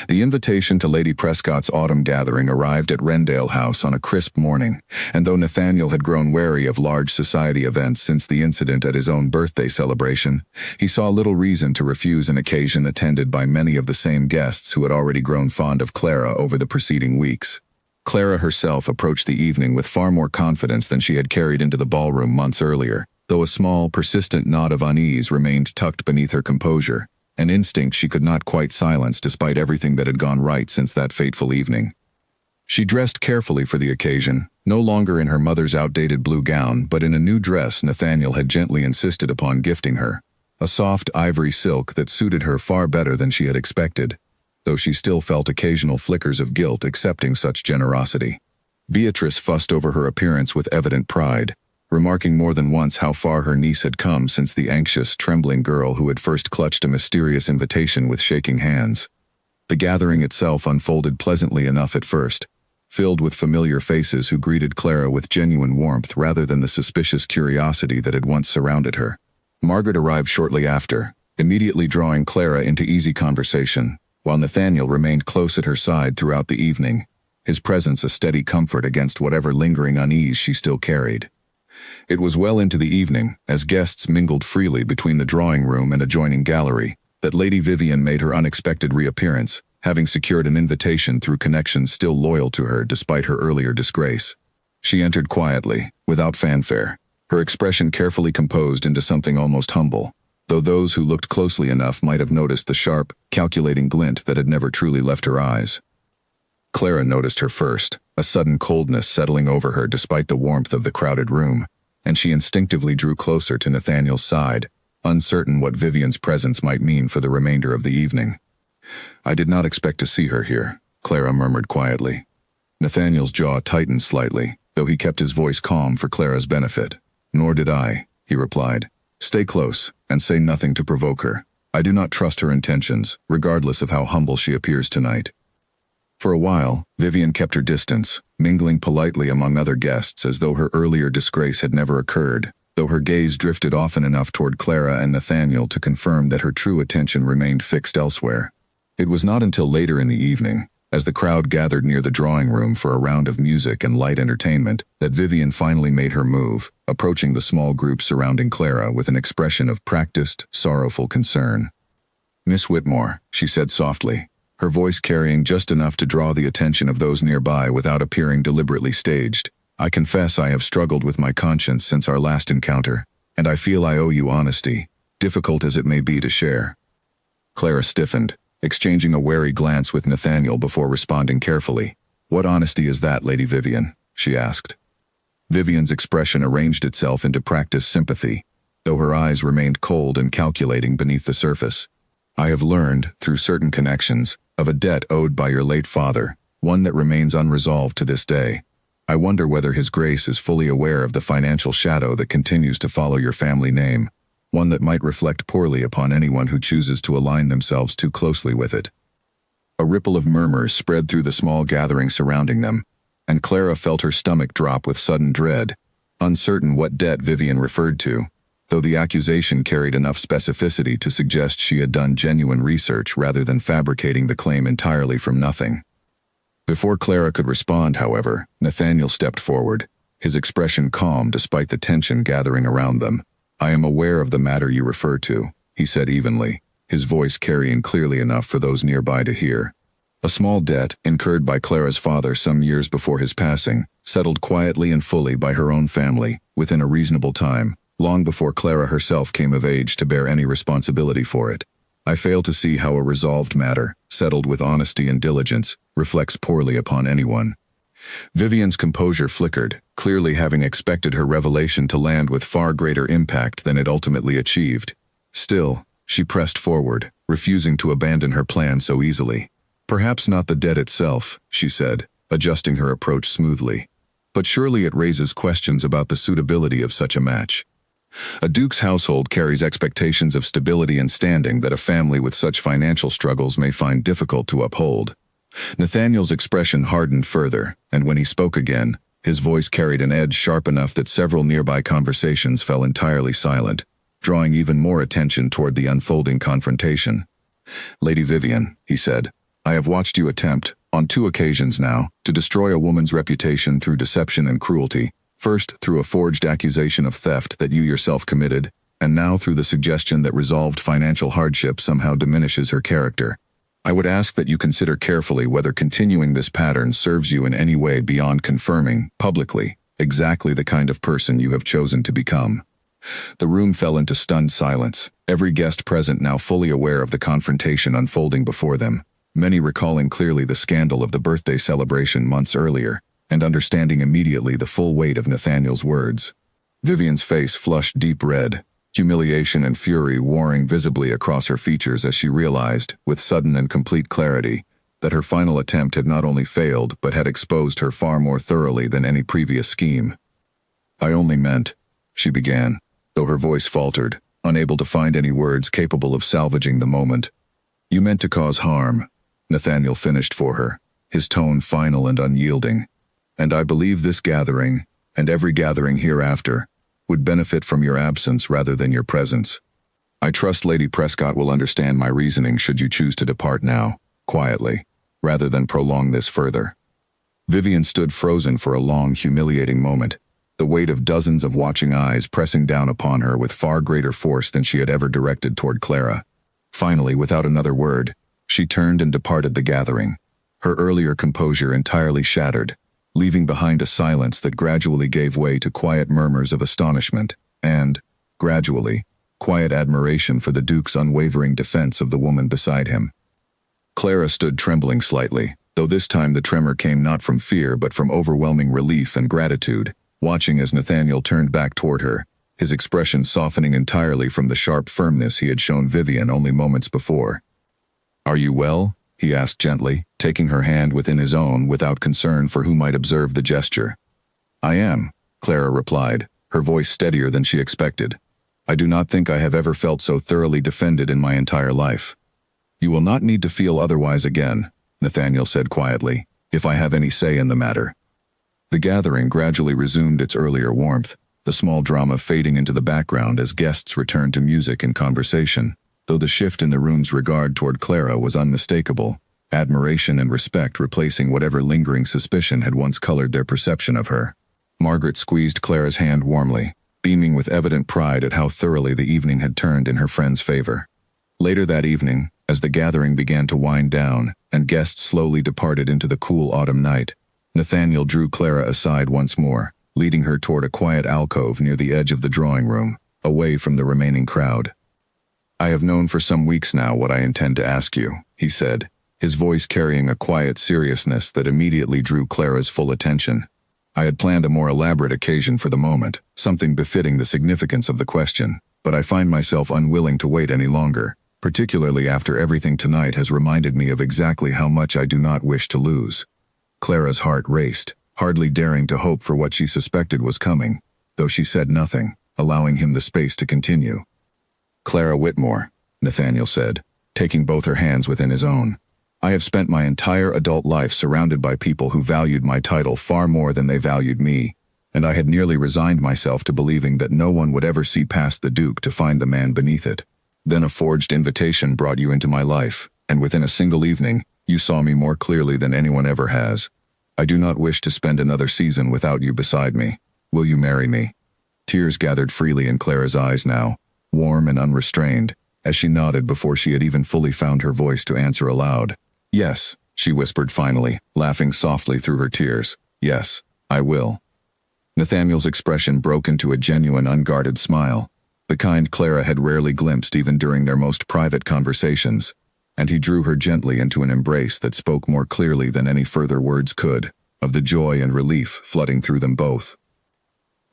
The invitation to Lady Prescott's autumn gathering arrived at Rendale House on a crisp morning, and though Nathaniel had grown wary of large society events since the incident at his own birthday celebration, he saw little reason to refuse an occasion attended by many of the same guests who had already grown fond of Clara over the preceding weeks. Clara herself approached the evening with far more confidence than she had carried into the ballroom months earlier, though a small, persistent nod of unease remained tucked beneath her composure, an instinct she could not quite silence despite everything that had gone right since that fateful evening. She dressed carefully for the occasion, no longer in her mother's outdated blue gown but in a new dress Nathaniel had gently insisted upon gifting her, a soft ivory silk that suited her far better than she had expected, though she still felt occasional flickers of guilt accepting such generosity. Beatrice fussed over her appearance with evident pride, remarking more than once how far her niece had come since the anxious, trembling girl who had first clutched a mysterious invitation with shaking hands. The gathering itself unfolded pleasantly enough at first, filled with familiar faces who greeted Clara with genuine warmth rather than the suspicious curiosity that had once surrounded her. Margaret arrived shortly after, immediately drawing Clara into easy conversation, while Nathaniel remained close at her side throughout the evening, his presence a steady comfort against whatever lingering unease she still carried. It was well into the evening, as guests mingled freely between the drawing room and adjoining gallery, that Lady Vivian made her unexpected reappearance, having secured an invitation through connections still loyal to her despite her earlier disgrace. She entered quietly, without fanfare, her expression carefully composed into something almost humble, though those who looked closely enough might have noticed the sharp, calculating glint that had never truly left her eyes. Clara noticed her first, a sudden coldness settling over her despite the warmth of the crowded room, and she instinctively drew closer to Nathaniel's side, uncertain what Vivian's presence might mean for the remainder of the evening. "I did not expect to see her here," Clara murmured quietly. Nathaniel's jaw tightened slightly, though he kept his voice calm for Clara's benefit. "Nor did I," he replied. "Stay close, and say nothing to provoke her. I do not trust her intentions, regardless of how humble she appears tonight." For a while, Vivian kept her distance, mingling politely among other guests as though her earlier disgrace had never occurred, though her gaze drifted often enough toward Clara and Nathaniel to confirm that her true attention remained fixed elsewhere. It was not until later in the evening, as the crowd gathered near the drawing room for a round of music and light entertainment, that Vivian finally made her move, approaching the small group surrounding Clara with an expression of practiced, sorrowful concern. "Miss Whitmore," she said softly, her voice carrying just enough to draw the attention of those nearby without appearing deliberately staged. "I confess I have struggled with my conscience since our last encounter, and I feel I owe you honesty, difficult as it may be to share." Clara stiffened, exchanging a wary glance with Nathaniel before responding carefully. "What honesty is that, Lady Vivian?" she asked. Vivian's expression arranged itself into practiced sympathy, though her eyes remained cold and calculating beneath the surface. "I have learned, through certain connections, of a debt owed by your late father, one that remains unresolved to this day. I wonder whether His Grace is fully aware of the financial shadow that continues to follow your family name, one that might reflect poorly upon anyone who chooses to align themselves too closely with it." A ripple of murmurs spread through the small gathering surrounding them, and Clara felt her stomach drop with sudden dread, uncertain what debt Vivian referred to, though the accusation carried enough specificity to suggest she had done genuine research rather than fabricating the claim entirely from nothing. Before Clara could respond, however, Nathaniel stepped forward, his expression calm despite the tension gathering around them. "I am aware of the matter you refer to," he said evenly, his voice carrying clearly enough for those nearby to hear. "A small debt, incurred by Clara's father some years before his passing, settled quietly and fully by her own family, within a reasonable time, long before Clara herself came of age to bear any responsibility for it. I fail to see how a resolved matter, settled with honesty and diligence, reflects poorly upon anyone." Vivian's composure flickered, clearly having expected her revelation to land with far greater impact than it ultimately achieved. Still, she pressed forward, refusing to abandon her plan so easily. "Perhaps not the debt itself," she said, adjusting her approach smoothly. "But surely it raises questions about the suitability of such a match. A duke's household carries expectations of stability and standing that a family with such financial struggles may find difficult to uphold." Nathaniel's expression hardened further, and when he spoke again, his voice carried an edge sharp enough that several nearby conversations fell entirely silent, drawing even more attention toward the unfolding confrontation. "Lady Vivian," he said, "I have watched you attempt, on 2 occasions now, to destroy a woman's reputation through deception and cruelty, first through a forged accusation of theft that you yourself committed, and now through the suggestion that resolved financial hardship somehow diminishes her character. I would ask that you consider carefully whether continuing this pattern serves you in any way beyond confirming, publicly, exactly the kind of person you have chosen to become." The room fell into stunned silence, every guest present now fully aware of the confrontation unfolding before them, many recalling clearly the scandal of the birthday celebration months earlier, and understanding immediately the full weight of Nathaniel's words. Vivian's face flushed deep red, humiliation and fury warring visibly across her features as she realized, with sudden and complete clarity, that her final attempt had not only failed but had exposed her far more thoroughly than any previous scheme. "I only meant," she began, though her voice faltered, unable to find any words capable of salvaging the moment. "You meant to cause harm," Nathaniel finished for her, his tone final and unyielding. "And I believe this gathering, and every gathering hereafter, would benefit from your absence rather than your presence. I trust Lady Prescott will understand my reasoning should you choose to depart now, quietly, rather than prolong this further." Vivian stood frozen for a long, humiliating moment, the weight of dozens of watching eyes pressing down upon her with far greater force than she had ever directed toward Clara. Finally, without another word, she turned and departed the gathering, her earlier composure entirely shattered, leaving behind a silence that gradually gave way to quiet murmurs of astonishment and, gradually, quiet admiration for the Duke's unwavering defense of the woman beside him. Clara stood trembling slightly, though this time the tremor came not from fear but from overwhelming relief and gratitude, watching as Nathaniel turned back toward her, his expression softening entirely from the sharp firmness he had shown Vivian only moments before. "Are you well?" he asked gently, taking her hand within his own without concern for who might observe the gesture. "I am," Clara replied, her voice steadier than she expected. "I do not think I have ever felt so thoroughly defended in my entire life." "You will not need to feel otherwise again," Nathaniel said quietly, "if I have any say in the matter." The gathering gradually resumed its earlier warmth, the small drama fading into the background as guests returned to music and conversation, though the shift in the room's regard toward Clara was unmistakable, admiration and respect replacing whatever lingering suspicion had once colored their perception of her. Margaret squeezed Clara's hand warmly, beaming with evident pride at how thoroughly the evening had turned in her friend's favor. Later that evening, as the gathering began to wind down and guests slowly departed into the cool autumn night, Nathaniel drew Clara aside once more, leading her toward a quiet alcove near the edge of the drawing room, away from the remaining crowd. "I have known for some weeks now what I intend to ask you," he said, his voice carrying a quiet seriousness that immediately drew Clara's full attention. "I had planned a more elaborate occasion for the moment, something befitting the significance of the question, but I find myself unwilling to wait any longer, particularly after everything tonight has reminded me of exactly how much I do not wish to lose." Clara's heart raced, hardly daring to hope for what she suspected was coming, though she said nothing, allowing him the space to continue. "Clara Whitmore," Nathaniel said, taking both her hands within his own. "I have spent my entire adult life surrounded by people who valued my title far more than they valued me, and I had nearly resigned myself to believing that no one would ever see past the Duke to find the man beneath it. Then a forged invitation brought you into my life, and within a single evening, you saw me more clearly than anyone ever has. I do not wish to spend another season without you beside me. Will you marry me?" Tears gathered freely in Clara's eyes now, warm and unrestrained, as she nodded before she had even fully found her voice to answer aloud. "Yes," she whispered finally, laughing softly through her tears. "Yes, I will." Nathaniel's expression broke into a genuine, unguarded smile, the kind Clara had rarely glimpsed even during their most private conversations, and he drew her gently into an embrace that spoke more clearly than any further words could, of the joy and relief flooding through them both.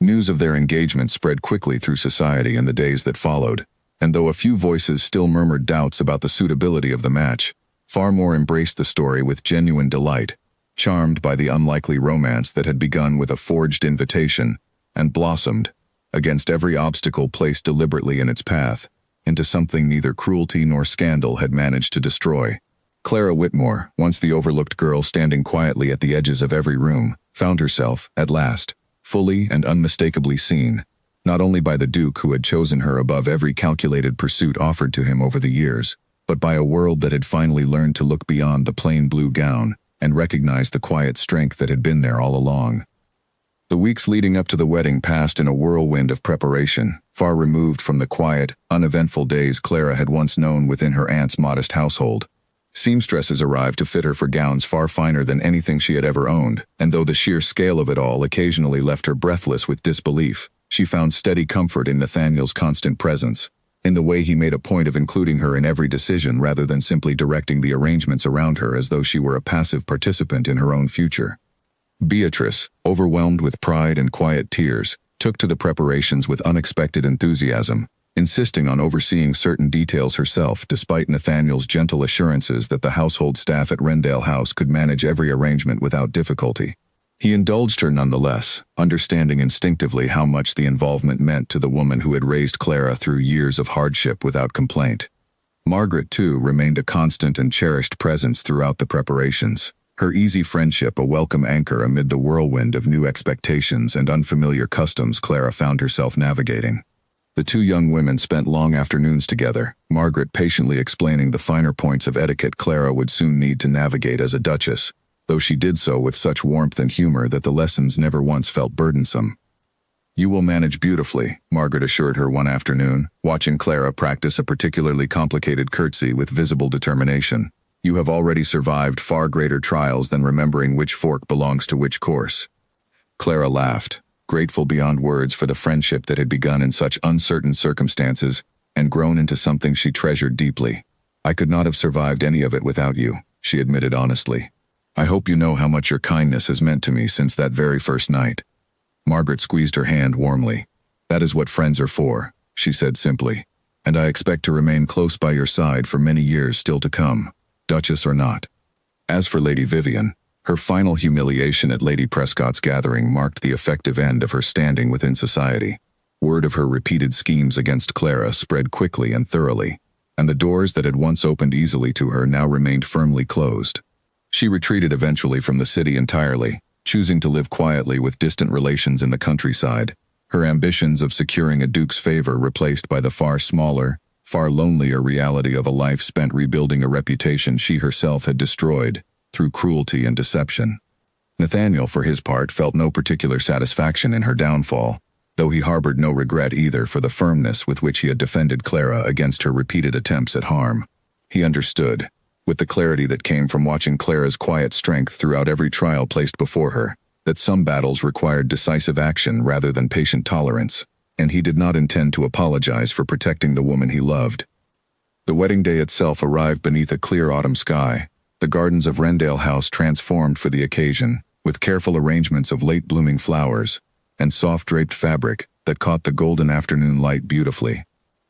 News of their engagement spread quickly through society in the days that followed, and though a few voices still murmured doubts about the suitability of the match, far more embraced the story with genuine delight, charmed by the unlikely romance that had begun with a forged invitation and blossomed, against every obstacle placed deliberately in its path, into something neither cruelty nor scandal had managed to destroy. Clara Whitmore, once the overlooked girl standing quietly at the edges of every room, found herself, at last, fully and unmistakably seen, not only by the Duke who had chosen her above every calculated pursuit offered to him over the years, but by a world that had finally learned to look beyond the plain blue gown and recognize the quiet strength that had been there all along. The weeks leading up to the wedding passed in a whirlwind of preparation, far removed from the quiet, uneventful days Clara had once known within her aunt's modest household. Seamstresses arrived to fit her for gowns far finer than anything she had ever owned, and though the sheer scale of it all occasionally left her breathless with disbelief, she found steady comfort in Nathaniel's constant presence, in the way he made a point of including her in every decision rather than simply directing the arrangements around her as though she were a passive participant in her own future. Beatrice, overwhelmed with pride and quiet tears, took to the preparations with unexpected enthusiasm, insisting on overseeing certain details herself despite Nathaniel's gentle assurances that the household staff at Wrendale House could manage every arrangement without difficulty. He indulged her nonetheless, understanding instinctively how much the involvement meant to the woman who had raised Clara through years of hardship without complaint. Margaret, too, remained a constant and cherished presence throughout the preparations, her easy friendship a welcome anchor amid the whirlwind of new expectations and unfamiliar customs Clara found herself navigating. The two young women spent long afternoons together, Margaret patiently explaining the finer points of etiquette Clara would soon need to navigate as a duchess, though she did so with such warmth and humor that the lessons never once felt burdensome. "You will manage beautifully," Margaret assured her one afternoon, watching Clara practice a particularly complicated curtsy with visible determination. "You have already survived far greater trials than remembering which fork belongs to which course." Clara laughed, grateful beyond words for the friendship that had begun in such uncertain circumstances and grown into something she treasured deeply. "I could not have survived any of it without you," she admitted honestly. "I hope you know how much your kindness has meant to me since that very first night." Margaret squeezed her hand warmly. "That is what friends are for," she said simply, "and I expect to remain close by your side for many years still to come, Duchess or not." As for Lady Vivian, her final humiliation at Lady Prescott's gathering marked the effective end of her standing within society. Word of her repeated schemes against Clara spread quickly and thoroughly, and the doors that had once opened easily to her now remained firmly closed. She retreated eventually from the city entirely, choosing to live quietly with distant relations in the countryside, her ambitions of securing a duke's favor replaced by the far smaller, far lonelier reality of a life spent rebuilding a reputation she herself had destroyed through cruelty and deception. Nathaniel, for his part, felt no particular satisfaction in her downfall, though he harbored no regret either for the firmness with which he had defended Clara against her repeated attempts at harm. He understood, with the clarity that came from watching Clara's quiet strength throughout every trial placed before her, that some battles required decisive action rather than patient tolerance, and he did not intend to apologize for protecting the woman he loved. The wedding day itself arrived beneath a clear autumn sky, the gardens of Wrendale House transformed for the occasion, with careful arrangements of late-blooming flowers and soft-draped fabric that caught the golden afternoon light beautifully.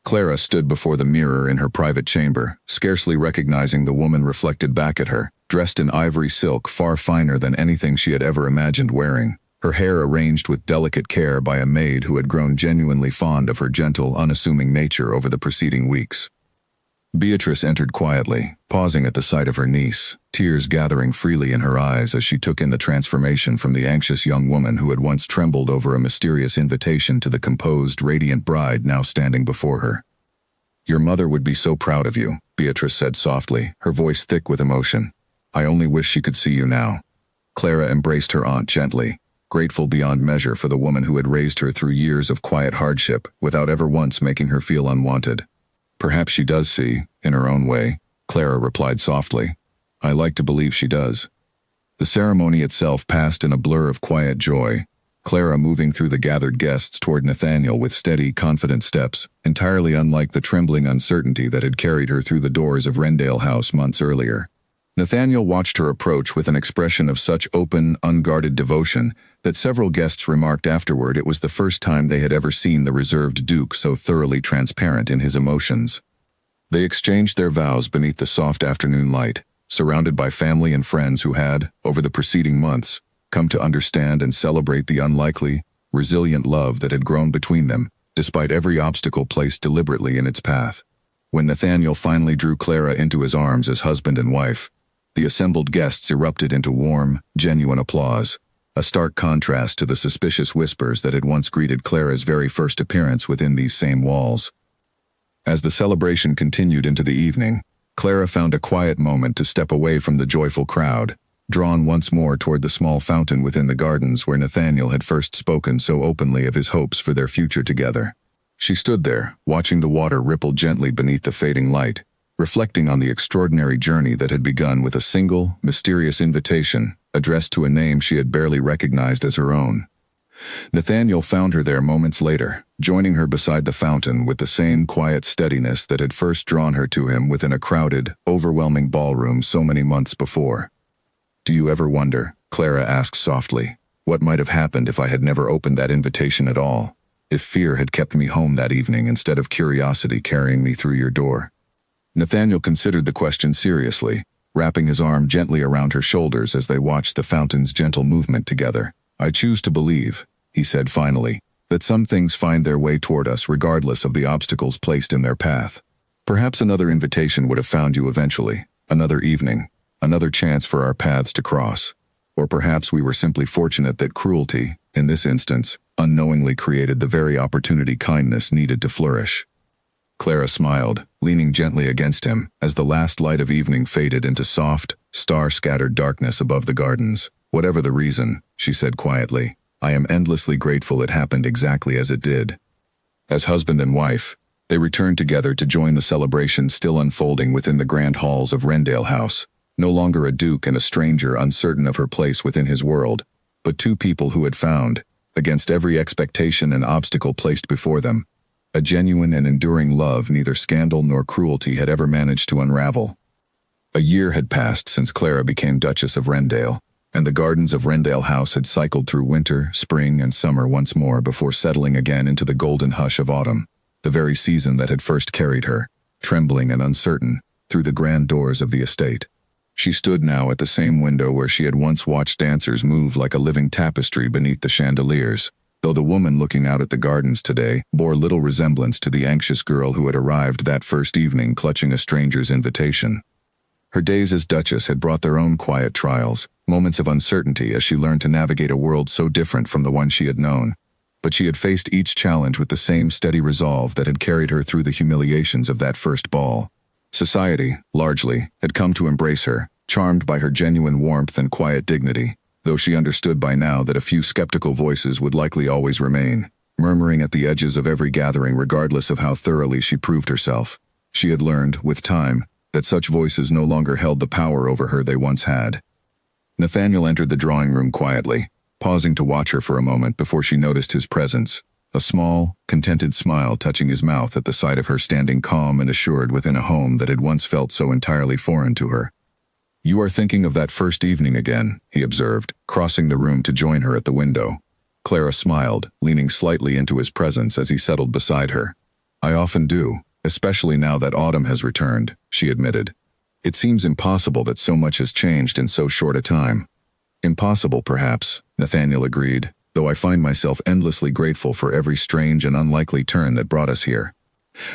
Clara stood before the mirror in her private chamber, scarcely recognizing the woman reflected back at her, dressed in ivory silk far finer than anything she had ever imagined wearing, her hair arranged with delicate care by a maid who had grown genuinely fond of her gentle, unassuming nature over the preceding weeks. Beatrice entered quietly, pausing at the sight of her niece, tears gathering freely in her eyes as she took in the transformation from the anxious young woman who had once trembled over a mysterious invitation to the composed, radiant bride now standing before her. "Your mother would be so proud of you," Beatrice said softly, her voice thick with emotion. "I only wish she could see you now." Clara embraced her aunt gently, grateful beyond measure for the woman who had raised her through years of quiet hardship without ever once making her feel unwanted. "Perhaps she does see, in her own way," Clara replied softly. "I like to believe she does." The ceremony itself passed in a blur of quiet joy, Clara moving through the gathered guests toward Nathaniel with steady, confident steps, entirely unlike the trembling uncertainty that had carried her through the doors of Wrendale House months earlier. Nathaniel watched her approach with an expression of such open, unguarded devotion that several guests remarked afterward it was the first time they had ever seen the reserved Duke so thoroughly transparent in his emotions. They exchanged their vows beneath the soft afternoon light, surrounded by family and friends who had, over the preceding months, come to understand and celebrate the unlikely, resilient love that had grown between them, despite every obstacle placed deliberately in its path. When Nathaniel finally drew Clara into his arms as husband and wife, the assembled guests erupted into warm, genuine applause, a stark contrast to the suspicious whispers that had once greeted Clara's very first appearance within these same walls. As the celebration continued into the evening, Clara found a quiet moment to step away from the joyful crowd, drawn once more toward the small fountain within the gardens where Nathaniel had first spoken so openly of his hopes for their future together. She stood there, watching the water ripple gently beneath the fading light, reflecting on the extraordinary journey that had begun with a single, mysterious invitation addressed to a name she had barely recognized as her own. Nathaniel found her there moments later, joining her beside the fountain with the same quiet steadiness that had first drawn her to him within a crowded, overwhelming ballroom so many months before. "Do you ever wonder," Clara asked softly, "what might have happened if I had never opened that invitation at all? If fear had kept me home that evening instead of curiosity carrying me through your door?" Nathaniel considered the question seriously, wrapping his arm gently around her shoulders as they watched the fountain's gentle movement together. "I choose to believe," he said finally, "that some things find their way toward us regardless of the obstacles placed in their path. Perhaps another invitation would have found you eventually, another evening, another chance for our paths to cross. Or perhaps we were simply fortunate that cruelty, in this instance, unknowingly created the very opportunity kindness needed to flourish." Clara smiled, leaning gently against him as the last light of evening faded into soft, star-scattered darkness above the gardens. "Whatever the reason," she said quietly, "I am endlessly grateful it happened exactly as it did." As husband and wife, they returned together to join the celebration still unfolding within the grand halls of Wrendale House, no longer a duke and a stranger uncertain of her place within his world, but two people who had found, against every expectation and obstacle placed before them, a genuine and enduring love neither scandal nor cruelty had ever managed to unravel. A year had passed since Clara became Duchess of Wrendale, and the gardens of Wrendale House had cycled through winter, spring, and summer once more before settling again into the golden hush of autumn, the very season that had first carried her, trembling and uncertain, through the grand doors of the estate. She stood now at the same window where she had once watched dancers move like a living tapestry beneath the chandeliers, though the woman looking out at the gardens today bore little resemblance to the anxious girl who had arrived that first evening clutching a stranger's invitation. Her days as Duchess had brought their own quiet trials, moments of uncertainty as she learned to navigate a world so different from the one she had known. but she had faced each challenge with the same steady resolve that had carried her through the humiliations of that first ball. Society, largely, had come to embrace her, charmed by her genuine warmth and quiet dignity, though she understood by now that a few skeptical voices would likely always remain, murmuring at the edges of every gathering regardless of how thoroughly she proved herself. She had learned, with time, that such voices no longer held the power over her they once had. Nathaniel entered the drawing room quietly, pausing to watch her for a moment before she noticed his presence, a small, contented smile touching his mouth at the sight of her standing calm and assured within a home that had once felt so entirely foreign to her. "You are thinking of that first evening again," he observed, crossing the room to join her at the window. Clara smiled, leaning slightly into his presence as he settled beside her. "I often do, especially now that autumn has returned," she admitted. "It seems impossible that so much has changed in so short a time." "Impossible, perhaps," Nathaniel agreed, "though I find myself endlessly grateful for every strange and unlikely turn that brought us here."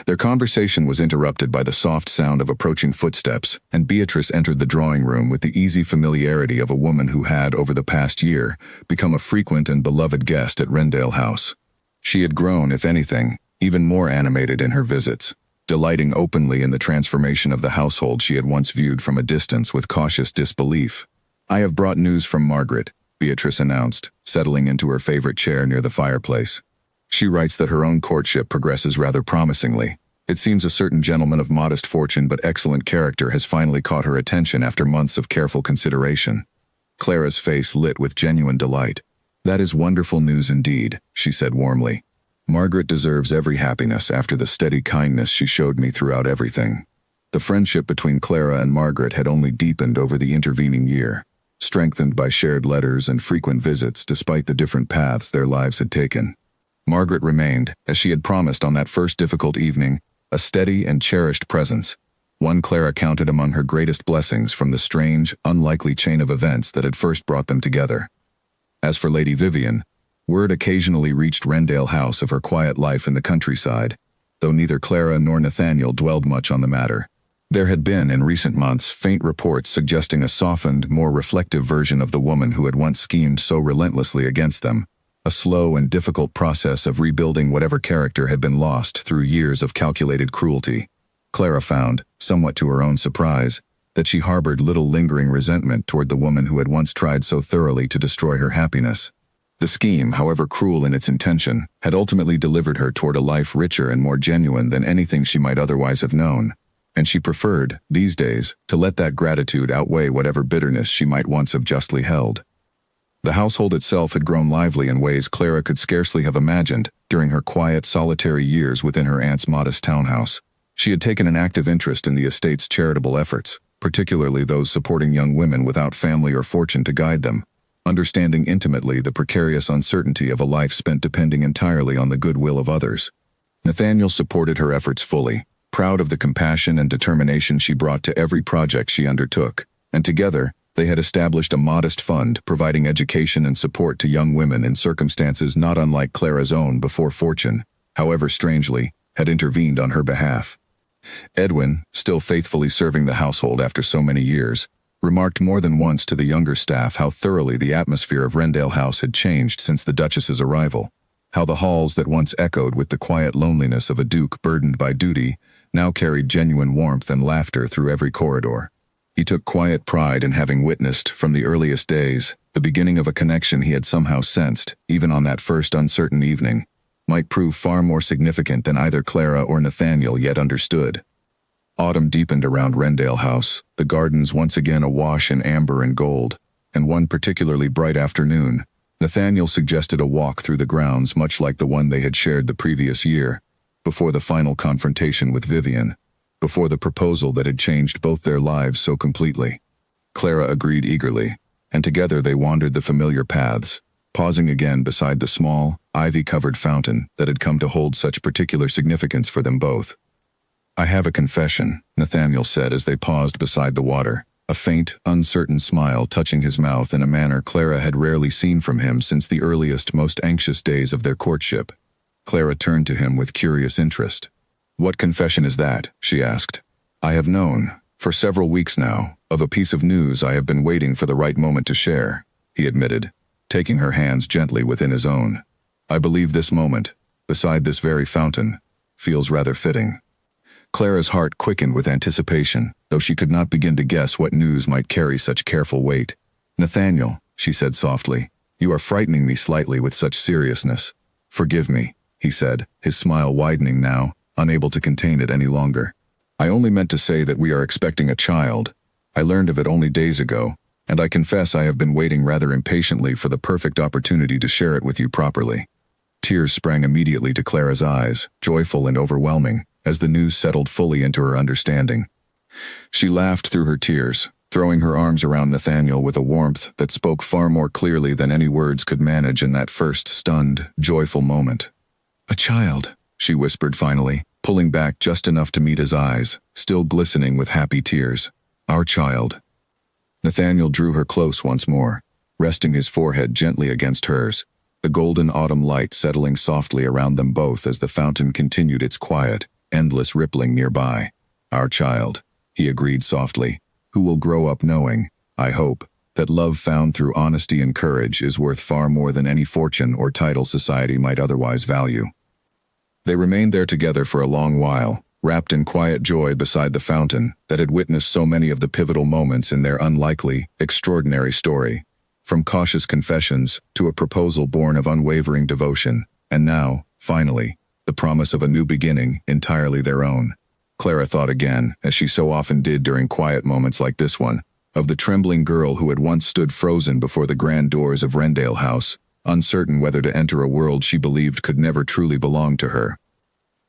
Their conversation was interrupted by the soft sound of approaching footsteps, and Beatrice entered the drawing room with the easy familiarity of a woman who had, over the past year, become a frequent and beloved guest at Wrendale House. She had grown, if anything, even more animated in her visits, delighting openly in the transformation of the household she had once viewed from a distance with cautious disbelief. "I have brought news from Margaret," Beatrice announced, settling into her favorite chair near the fireplace. "She writes that her own courtship progresses rather promisingly. It seems a certain gentleman of modest fortune but excellent character has finally caught her attention after months of careful consideration." Clara's face lit with genuine delight. "That is wonderful news indeed," she said warmly. "Margaret deserves every happiness after the steady kindness she showed me throughout everything." The friendship between Clara and Margaret had only deepened over the intervening year, strengthened by shared letters and frequent visits despite the different paths their lives had taken. Margaret remained, as she had promised on that first difficult evening, a steady and cherished presence, one Clara counted among her greatest blessings from the strange, unlikely chain of events that had first brought them together. As for Lady Vivian, word occasionally reached Wrendale House of her quiet life in the countryside, though neither Clara nor Nathaniel dwelled much on the matter. There had been, in recent months, faint reports suggesting a softened, more reflective version of the woman who had once schemed so relentlessly against them, a slow and difficult process of rebuilding whatever character had been lost through years of calculated cruelty. Clara found, somewhat to her own surprise, that she harbored little lingering resentment toward the woman who had once tried so thoroughly to destroy her happiness. The scheme, however cruel in its intention, had ultimately delivered her toward a life richer and more genuine than anything she might otherwise have known, and she preferred, these days, to let that gratitude outweigh whatever bitterness she might once have justly held. The household itself had grown lively in ways Clara could scarcely have imagined during her quiet, solitary years within her aunt's modest townhouse. She had taken an active interest in the estate's charitable efforts, particularly those supporting young women without family or fortune to guide them, understanding intimately the precarious uncertainty of a life spent depending entirely on the goodwill of others. Nathaniel supported her efforts fully, proud of the compassion and determination she brought to every project she undertook, and together, they had established a modest fund providing education and support to young women in circumstances not unlike Clara's own before fortune, however strangely, had intervened on her behalf. Edwin, still faithfully serving the household after so many years, remarked more than once to the younger staff how thoroughly the atmosphere of Wrendale House had changed since the Duchess's arrival, how the halls that once echoed with the quiet loneliness of a duke burdened by duty now carried genuine warmth and laughter through every corridor. He took quiet pride in having witnessed, from the earliest days, the beginning of a connection he had somehow sensed, even on that first uncertain evening, might prove far more significant than either Clara or Nathaniel yet understood. Autumn deepened around Wrendale House, the gardens once again awash in amber and gold, and one particularly bright afternoon, Nathaniel suggested a walk through the grounds much like the one they had shared the previous year, before the final confrontation with Vivian, before the proposal that had changed both their lives so completely. Clara agreed eagerly, and together they wandered the familiar paths, pausing again beside the small, ivy-covered fountain that had come to hold such particular significance for them both. "I have a confession," Nathaniel said as they paused beside the water, a faint, uncertain smile touching his mouth in a manner Clara had rarely seen from him since the earliest, most anxious days of their courtship. Clara turned to him with curious interest. "What confession is that?" she asked. "I have known, for several weeks now, of a piece of news I have been waiting for the right moment to share," he admitted, taking her hands gently within his own. I believe this moment, beside this very fountain, feels rather fitting. Clara's heart quickened with anticipation, though she could not begin to guess what news might carry such careful weight. "Nathaniel," she said softly, "you are frightening me slightly with such seriousness." "Forgive me," he said, his smile widening now, unable to contain it any longer. "I only meant to say that we are expecting a child. I learned of it only days ago, and I confess I have been waiting rather impatiently for the perfect opportunity to share it with you properly." Tears sprang immediately to Clara's eyes, joyful and overwhelming, as the news settled fully into her understanding. She laughed through her tears, throwing her arms around Nathaniel with a warmth that spoke far more clearly than any words could manage in that first stunned, joyful moment. "A child," she whispered finally, pulling back just enough to meet his eyes, still glistening with happy tears. "Our child." Nathaniel drew her close once more, resting his forehead gently against hers, the golden autumn light settling softly around them both as the fountain continued its quiet, endless rippling nearby. "Our child," he agreed softly, "who will grow up knowing, I hope, that love found through honesty and courage is worth far more than any fortune or title society might otherwise value." They remained there together for a long while, wrapped in quiet joy beside the fountain that had witnessed so many of the pivotal moments in their unlikely, extraordinary story. From cautious confessions to a proposal born of unwavering devotion, and now, finally, the promise of a new beginning entirely their own. Clara thought again, as she so often did during quiet moments like this one, of the trembling girl who had once stood frozen before the grand doors of Wrendale House, uncertain whether to enter a world she believed could never truly belong to her.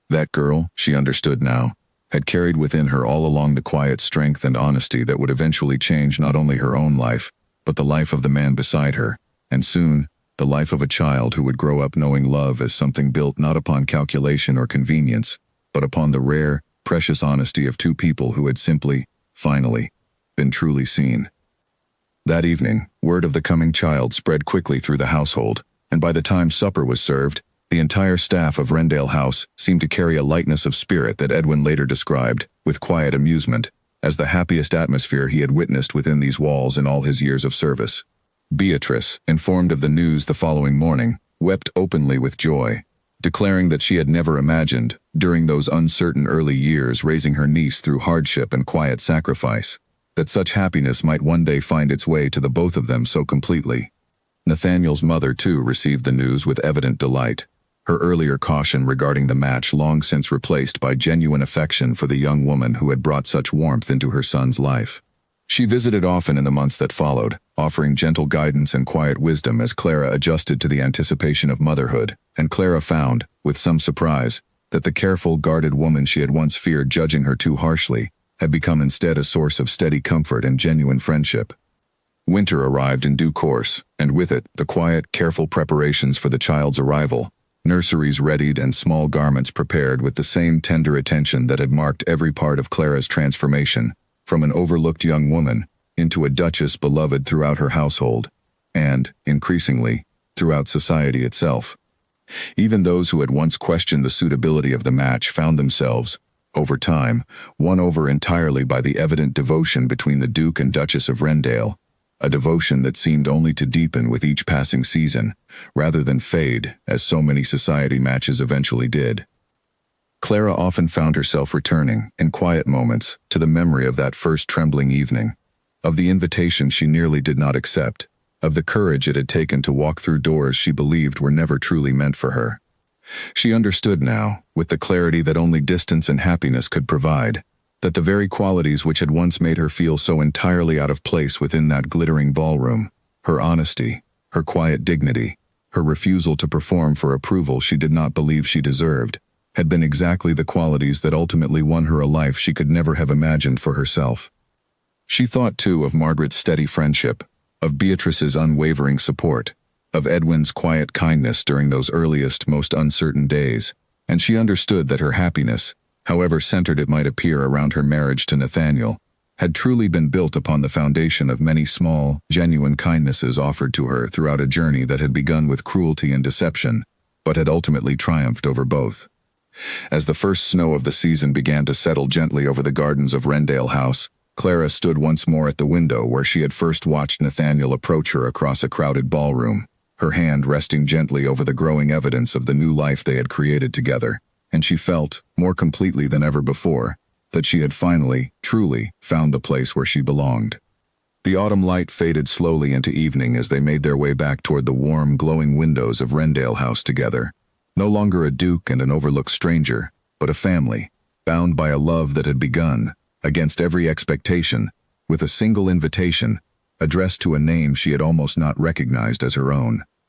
That girl, she understood now, had carried within her all along the quiet strength and honesty that would eventually change not only her own life, but the life of the man beside her, and soon, the life of a child who would grow up knowing love as something built not upon calculation or convenience, but upon the rare, precious honesty of two people who had simply, finally, been truly seen. That evening, word of the coming child spread quickly through the household, and by the time supper was served, the entire staff of Wrendale House seemed to carry a lightness of spirit that Edwin later described, with quiet amusement, as the happiest atmosphere he had witnessed within these walls in all his years of service. Beatrice, informed of the news the following morning, wept openly with joy, declaring that she had never imagined, during those uncertain early years raising her niece through hardship and quiet sacrifice, that such happiness might one day find its way to the both of them so completely. Nathaniel's mother, too, received the news with evident delight, her earlier caution regarding the match long since replaced by genuine affection for the young woman who had brought such warmth into her son's life. She visited often in the months that followed, offering gentle guidance and quiet wisdom as Clara adjusted to the anticipation of motherhood, and Clara found, with some surprise, that the careful, guarded woman she had once feared judging her too harshly had become instead a source of steady comfort and genuine friendship. Winter arrived in due course, and with it, the quiet, careful preparations for the child's arrival, nurseries readied and small garments prepared with the same tender attention that had marked every part of Clara's transformation, from an overlooked young woman into a duchess beloved throughout her household, and, increasingly, throughout society itself. Even those who had once questioned the suitability of the match found themselves, over time, won over entirely by the evident devotion between the Duke and Duchess of Wrendale, a devotion that seemed only to deepen with each passing season, rather than fade, as so many society matches eventually did. Clara often found herself returning, in quiet moments, to the memory of that first trembling evening, of the invitation she nearly did not accept, of the courage it had taken to walk through doors she believed were never truly meant for her. She understood now, with the clarity that only distance and happiness could provide, that the very qualities which had once made her feel so entirely out of place within that glittering ballroom, her honesty, her quiet dignity, her refusal to perform for approval she did not believe she deserved, had been exactly the qualities that ultimately won her a life she could never have imagined for herself. She thought, too, of Margaret's steady friendship, of Beatrice's unwavering support, of Edwin's quiet kindness during those earliest, most uncertain days, and she understood that her happiness, however centered it might appear around her marriage to Nathaniel, had truly been built upon the foundation of many small, genuine kindnesses offered to her throughout a journey that had begun with cruelty and deception, but had ultimately triumphed over both. As the first snow of the season began to settle gently over the gardens of Wrendale House, Clara stood once more at the window where she had first watched Nathaniel approach her across a crowded ballroom. her hand resting gently over the growing evidence of the new life they had created together, and she felt, more completely than ever before, that she had finally, truly, found the place where she belonged. The autumn light faded slowly into evening as they made their way back toward the warm, glowing windows of Wrendale House together. No longer a duke and an overlooked stranger, but a family, bound by a love that had begun, against every expectation, with a single invitation, addressed to a name she had almost not recognized as her own.